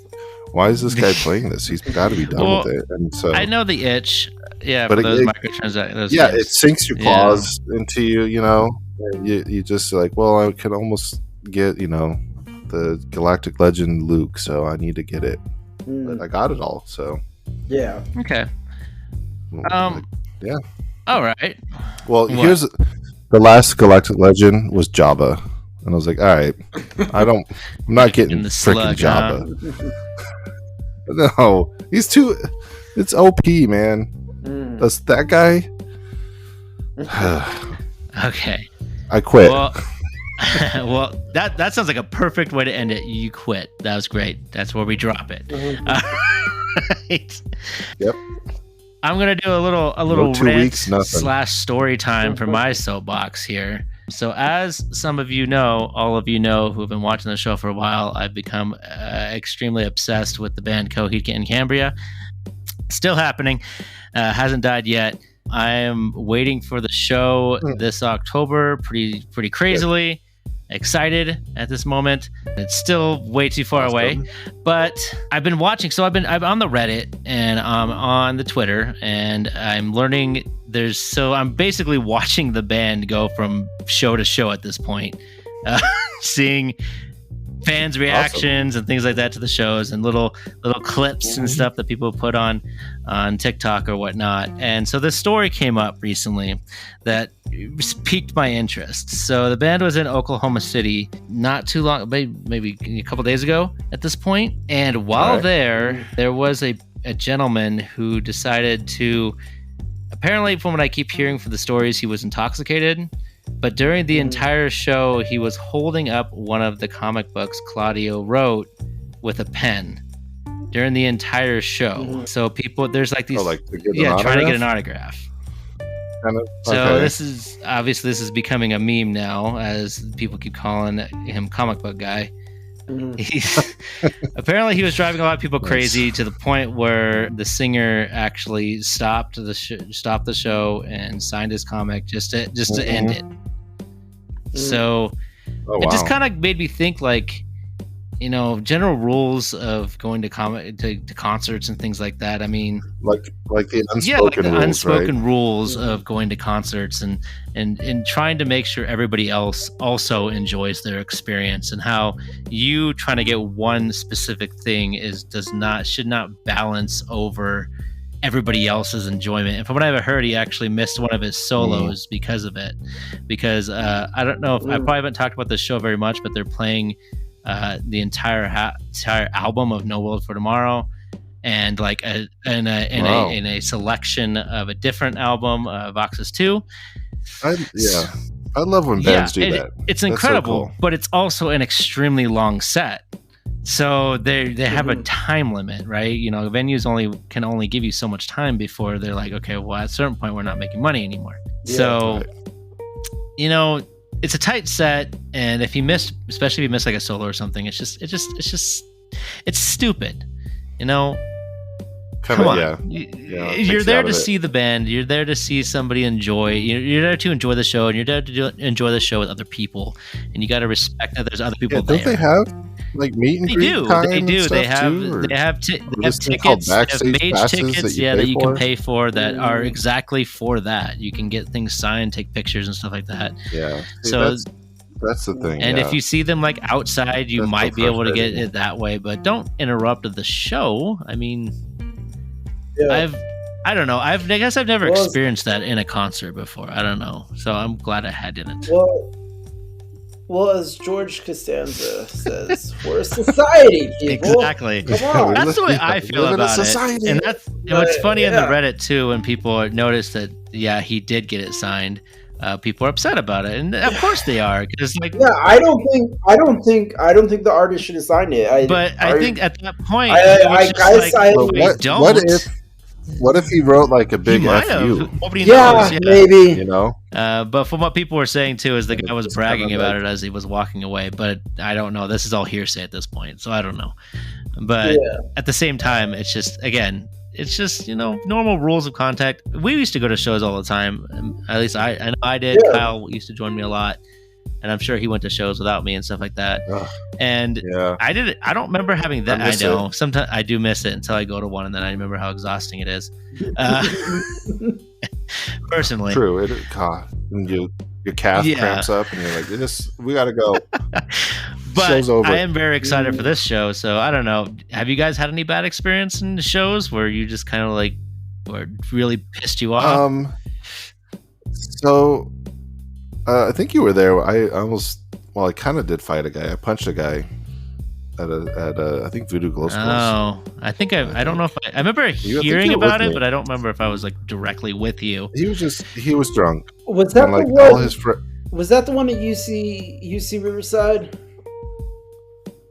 why is this guy playing this? He's got to be done with it. And so I know the itch. Yeah, but those microtransactions. Yeah, it sinks your claws into you. You just like, well, I can almost get the Galactic Legend Luke, so I need to get it. But I got it all. So yeah. Okay. Yeah. All right. Well, here's the last Galactic Legend was Jabba, and I was like, all right, I'm not getting freaking Jabba. No, he's too. It's OP, man. That's that guy. Okay. I quit. Well, that sounds like a perfect way to end it. You quit. That was great. That's where we drop it. Right. Yep. I'm gonna do a little rant / story time for my soapbox here. So, as some of you know, all of you know who have been watching the show for a while, I've become extremely obsessed with the band Coheed and Cambria. Still happening, hasn't died yet. I am waiting for the show this October, pretty crazily. excited at this moment. It's still way too far away, Awesome. but I've been watching. So I'm on the Reddit and I'm on the Twitter, and I'm learning. I'm basically watching the band go from show to show at this point, seeing fans' reactions and things like that to the shows, and little clips and stuff that people put on TikTok or whatnot. And so this story came up recently that piqued my interest. So the band was in Oklahoma City not too long, maybe a couple days ago at this point. And while there was a gentleman who decided to, apparently from what I keep hearing from the stories, he was intoxicated. But during the entire show, he was holding up one of the comic books Claudio wrote with a pen during the entire show. So people, there's like these, trying to get an autograph. So this is becoming a meme now, as people keep calling him comic book guy. Apparently he was driving a lot of people crazy to the point where the singer actually stopped the show and signed his comic just to end it. So it just kind of made me think, like, you know, general rules of going to concerts and things like that. I mean, like the unspoken rules of going to concerts and trying to make sure everybody else also enjoys their experience, and how you trying to get one specific thing should not balance over everybody else's enjoyment. And from what I've heard, he actually missed one of his solos because of it. Because I don't know if I probably haven't talked about this show very much, but they're playing the entire album of No World for Tomorrow, and like in a selection of a different album, Voxes 2. I love when bands do that. It's incredible, so cool. But it's also an extremely long set. So they have a time limit, right? You know, venues can only give you so much time before they're like, okay, well, at a certain point, we're not making money anymore. You know, it's a tight set, and especially if you miss like a solo or something, it's stupid. You know, come on. You're there to see the band. You're there to see somebody enjoy. You're there to enjoy the show, and you're there to enjoy the show with other people. And you got to respect that there's other people there. Don't they have like meet and greet time? They do. They have tickets, backstage tickets, that you can pay for that are exactly for that. You can get things signed, take pictures and stuff like that. Yeah. So that's the thing. And if you see them like outside, you might be able to get it that way, but don't interrupt the show. I mean, I don't know. I guess I've never experienced that in a concert before. I don't know. So I'm glad I didn't. Well, as George Costanza says, we're a society, people. Exactly. Come on. That's the way I feel about it. And that's what's funny in the Reddit too, when people notice that he did get it signed. People are upset about it, and of course they are, because I don't think the artist should have signed it. I think at that point, what if he wrote like a big F you? Nobody knows. Maybe. You know. But from what people were saying too, is the guy was bragging about it as he was walking away. But I don't know. This is all hearsay at this point, so I don't know. But at the same time, it's just normal rules of contact. We used to go to shows all the time. At least I know I did. Yeah. Kyle used to join me a lot, and I'm sure he went to shows without me and stuff like that. And I did it. I don't remember having that. I know sometimes I do miss it until I go to one, and then I remember how exhausting it is. Personally, true. Your calf cramps up, and you're like, we gotta go. But show's over. I am very excited for this show. So I don't know. Have you guys had any bad experience in the shows where you just kind of like, or really pissed you off? So I think you were there. I kind of did fight a guy. I punched a guy at I think Voodoo Glow Skulls. Oh, I think I don't know if I remember hearing about it, but I don't remember if I was like directly with you. He was drunk. Was that the one? Was that the one at UC Riverside?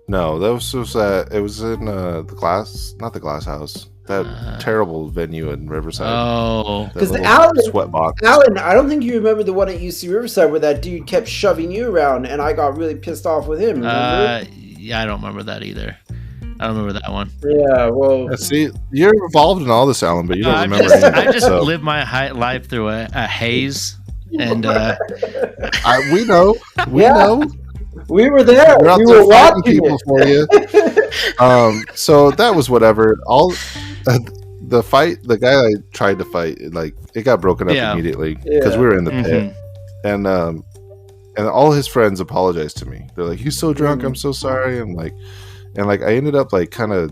No, that was it was in not the Glass House. That terrible venue in Riverside. Oh, because Alan, I don't think you remember the one at UC Riverside where that dude kept shoving you around, and I got really pissed off with him. Remember? Yeah, I don't remember that either. I don't remember that one. Yeah, well, see, you're involved in all this, Alan, but you don't remember. I just live my life through a haze, and we know. We were there. They're out We there were fighting watching people for you. So that was whatever. All the fight, the guy I tried to fight, like it got broken up Yeah. immediately because Yeah. we were in the pit, Mhm. and all his friends apologized to me. They're like, "He's so drunk. I'm so sorry." And like I ended up like kind of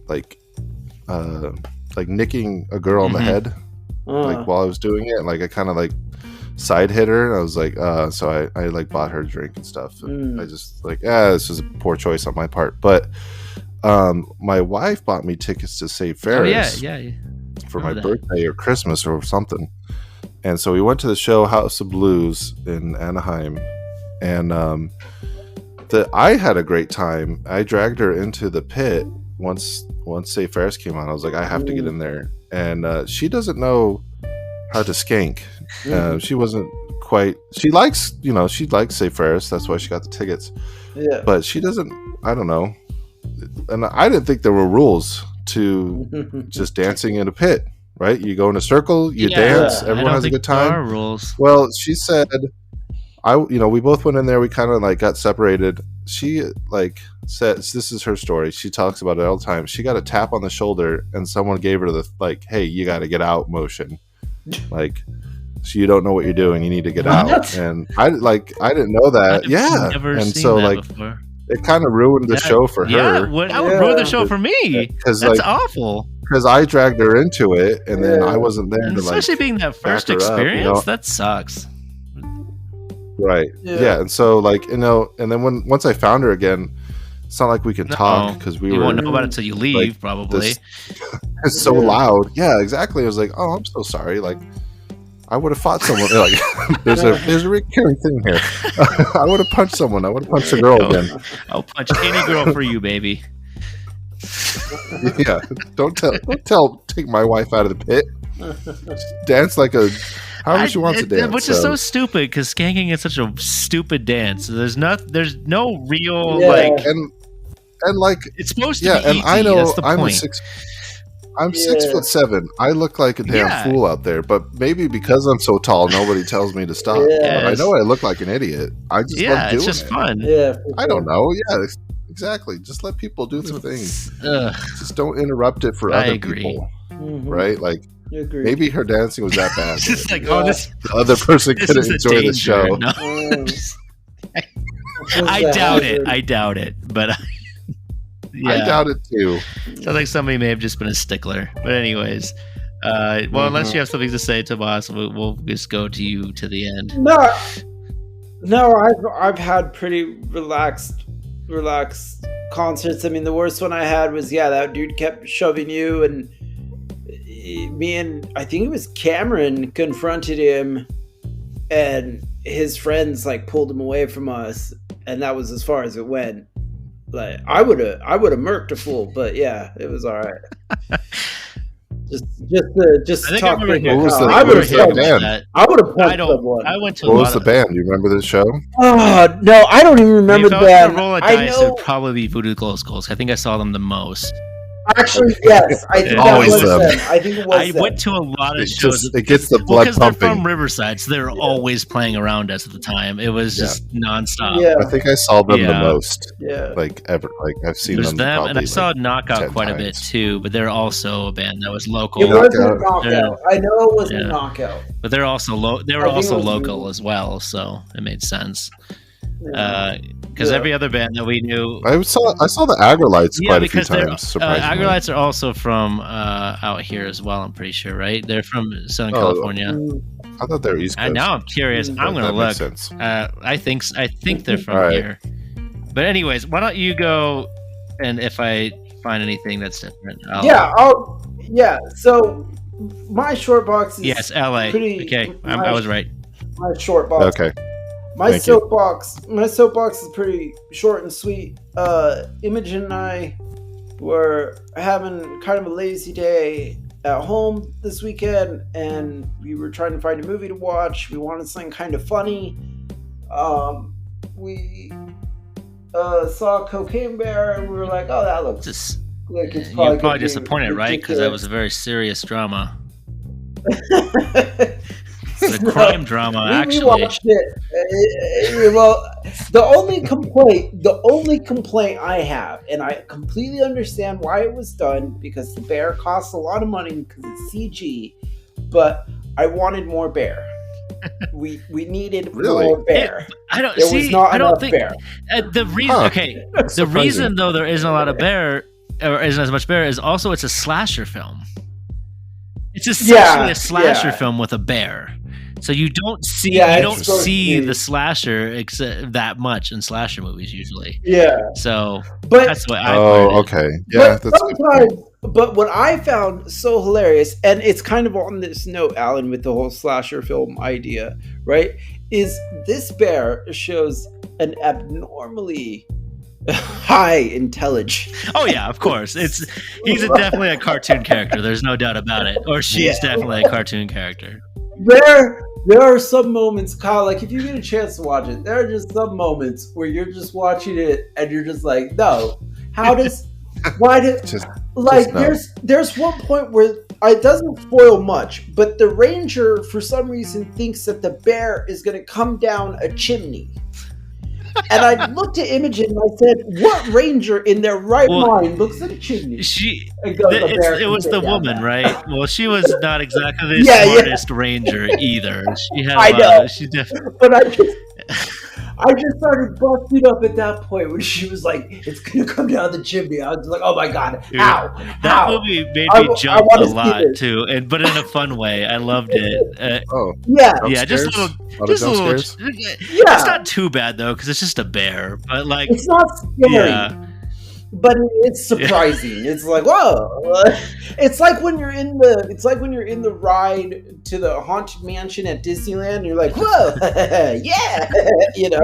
like nicking a girl on the Mhm. head like while I was doing it. Like I kind of like side hit her, and I was like, so I like bought her a drink and stuff. And I just like, this was a poor choice on my part. But my wife bought me tickets to Save Oh yeah, Ferris yeah. for my remember that. birthday or Christmas or something. And so we went to the show House of Blues in Anaheim, and I had a great time. I dragged her into the pit once Save Ferris came on. I was like, I have to get in there, and she doesn't know how to skank. She wasn't quite. She likes Save Ferris. That's why she got the tickets. Yeah. But she doesn't. I don't know. And I didn't think there were rules to just dancing in a pit. Right? You go in a circle, you dance, I everyone don't has a think good there time. are rules. Well, she said, we both went in there. We kind of like got separated. She like says, this is her story. She talks about it all the time. She got a tap on the shoulder, and someone gave her the like, "Hey, you got to get out" motion. Like, so you don't know what you're doing. You need to get out. What? And I didn't know that. I've never and seen so that like before. it kind of ruined the show for Yeah, her that would ruin the show for me. because That's like awful. because I dragged her into it, and then I wasn't there And to like especially being that first back her up, experience, that sucks. right. Yeah, and so like and then once I found her again, it's not like we can talk because we you were won't know about it until you leave, like, probably. it's so loud. Yeah, exactly. I was like, oh, I'm so sorry. Like, I would have fought someone. Like, there's a recurring thing here. I would have punched someone. I would have punched a girl again. I'll punch any girl for you, baby. Yeah, don't take my wife out of the pit. Dance like a however she wants to dance, which is so stupid because skanking is such a stupid dance. There's no real like, and like it's supposed to yeah, be and easy. I know That's the I'm point. 6'7". I look like a damn fool out there, but maybe because I'm so tall, nobody tells me to stop. But I know I look like an idiot. I just love doing it's just it. fun. Yeah. I don't know. Yeah, exactly. Just let people do their thing. Just don't interrupt it for I other agree. people, Mhm. right? Like I agree. maybe her dancing was that bad. It's just like, Yeah. The other person this couldn't is a enjoy the danger. show. No. I doubt it, but I doubt it too. Sounds like somebody may have just been a stickler. But anyways, unless you have something to say, Tomas, we'll just go to you to the end. No, I've had pretty relaxed concerts. I mean, the worst one I had was that dude kept shoving you, and me and I think it was Cameron confronted him, and his friends like pulled him away from us, and that was as far as it went. Like I would have murked a fool, but yeah, it was all right. Just I think talk I remember things What was out. the- I what would was have the band? I would have I punched don't. someone. I went to What a was lot the of. band? Do you remember this show? Oh, no, I don't even remember If the I was band. gonna roll a I dice, it know. would probably be Voodoo Glow Skulls. I think I saw them the most. Actually, yes, I think that Always was them. them. I think it was I them. went to a lot of It shows. just it gets the blood Because they're pumping. from Riverside, so they're always playing around us at the time. It was just nonstop. Yeah, I think I saw them the Yeah. most, yeah. like ever. Like I've seen There's them. them, and I probably, saw like, Knockout 10 quite a bit times. too. But they're also a band that was local. It wasn't a Knockout. knockout. I know it was a Yeah. knockout. But they're also They were I think also it was local really- as well, so it made sense. Yeah. Because Yeah. every other band that we knew, I saw the Agrolites yeah, quite a few because they're times. Surprisingly, Agrolites are also from out here as well. I'm pretty sure, right? They're from Southern Oh, California. Mm, I thought they were East Coast. And now I'm curious. Mm, I'm but gonna that makes look. sense. I think they're from All right. here. But anyways, why don't you go? And if I find anything that's different, So my short box is Yes, LA. pretty- Okay, I was right. my short box. Okay, My Thank you. soapbox is pretty short and sweet. Imogen and I were having kind of a lazy day at home this weekend, and we were trying to find a movie to watch. We wanted something kind of funny. We saw Cocaine Bear, and we were like, "Oh, that looks Just like it's you're probably probably gonna be disappointed, right? Because that ridiculous." was a very serious drama. The crime drama, We actually. watched it. Well, the only complaint I have, and I completely understand why it was done, because the bear costs a lot of money because it's CG, but I wanted more bear. We needed Really? more bear. I don't There see. was not I don't enough think bear. the reason. Huh. Okay, the Surprising. reason though there isn't a lot of bear or isn't as much bear is also it's a slasher film. It's essentially a slasher film with a bear. So you don't see Yeah, you it's don't supposed to see be- the slasher except that much in slasher movies usually. Yeah, So but that's what I Oh, learned. okay. Yeah, but that's a good point. sometimes. But what I found so hilarious, and it's kind of on this note, Alan, with the whole slasher film idea, right? Is this bear shows an abnormally high intelligence. Oh yeah, of course. He's definitely a cartoon character. There's no doubt about it. Or she's definitely a cartoon character. There are some moments, Kyle, like if you get a chance to watch it, there are just some moments where you're just watching it and you're just like, no, why did Just no. there's one point where it doesn't spoil much, but the ranger for some reason thinks that the bear is going to come down a chimney. And I looked at Imogen and I said, what ranger in their right mind looks at a chimney? And goes, "A bear It can was get the down woman, that." right? Well, she was not exactly the Yeah, yeah. smartest ranger either. She had I know. she definitely But I just started busting up at that point when she was like, "It's gonna come down the chimney." I was like, "Oh my god, Dude, how? that How?" movie made I me wa- I jump a wanna see lot this. too, but in a fun way. I loved it. Oh, Yeah, Yeah, just a jump little, scares? just a Lot of little. jump scares? yeah. It's not too bad though, because it's just a bear. But like, It's not scary, yeah, but it's surprising. It's like, whoa! It's like when you're in the ride to the haunted mansion at Disneyland. And you're like, whoa, yeah,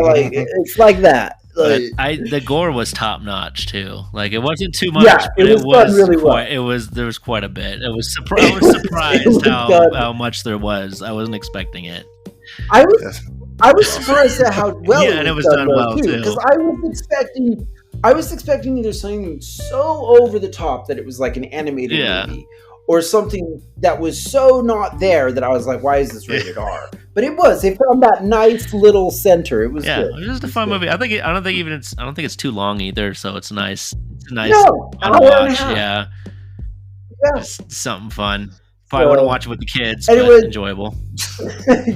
like it's like that. but Like, the gore was top notch too. Like it wasn't too much, Yeah, but it was done really well. quite. There was quite a bit. I was surprised It was done. how much there was. I wasn't expecting it. I was Yes. I was surprised at how well Yeah, and it was done well, too. because I was expecting either something so over the top that it was like an animated Yeah. movie, or something that was so not there that I was like, why is this rated R? But it was. They found that nice little center. It was Yeah, good. it was just a It fun was movie. I don't think it's too long either, so it's nice. It's a nice No, fun hour and a watch. half. Yeah, Yeah. just something fun. Probably So- wouldn't watch it with the kids, and it but was- enjoyable. Yeah.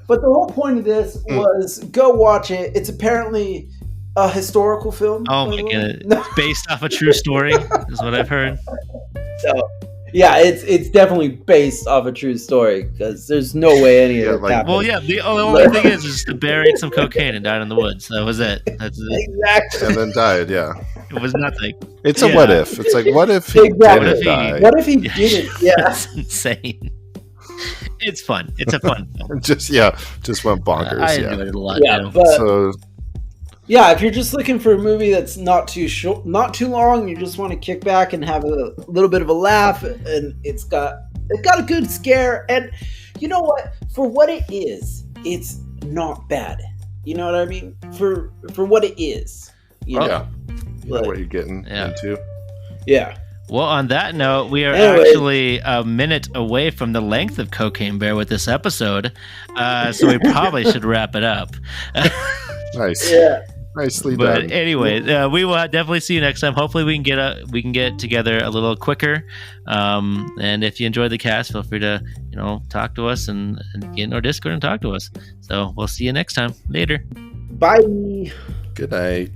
But the whole point of this was go watch it. It's apparently a historical film. Oh by my the way. god, No, based off a true story is what I've heard. so, yeah, it's definitely based off a true story because there's no way any Yeah, of it like- happened. Well, yeah, the only thing is the bear ate some cocaine and died in the woods. That was it. That's it. Exactly. And then died. Yeah, It was nothing. it's a Yeah. what if. It's like what if he Exactly. didn't die? What if he didn't? Yeah. That's insane. It's fun. It's a fun film. just went bonkers. I yeah. enjoyed it a lot. Yeah, too. but So yeah, if you're just looking for a movie that's not too short, not too long, you just want to kick back and have a little bit of a laugh, and it's got a good scare, and you know what? For what it is, it's not bad. You know what I mean? For what it is. You know? yeah, you know Like- what you're getting Yeah. into. Yeah. Well, on that note, we are Anyway. actually a minute away from the length of Cocaine Bear with this episode, so we probably should wrap it up. Nice, Yeah. nicely But done. anyway, we will definitely see you next time. Hopefully, we can get together a little quicker. And if you enjoyed the cast, feel free to talk to us and get in our Discord and talk to us. So we'll see you next time. Later. Bye. Good night.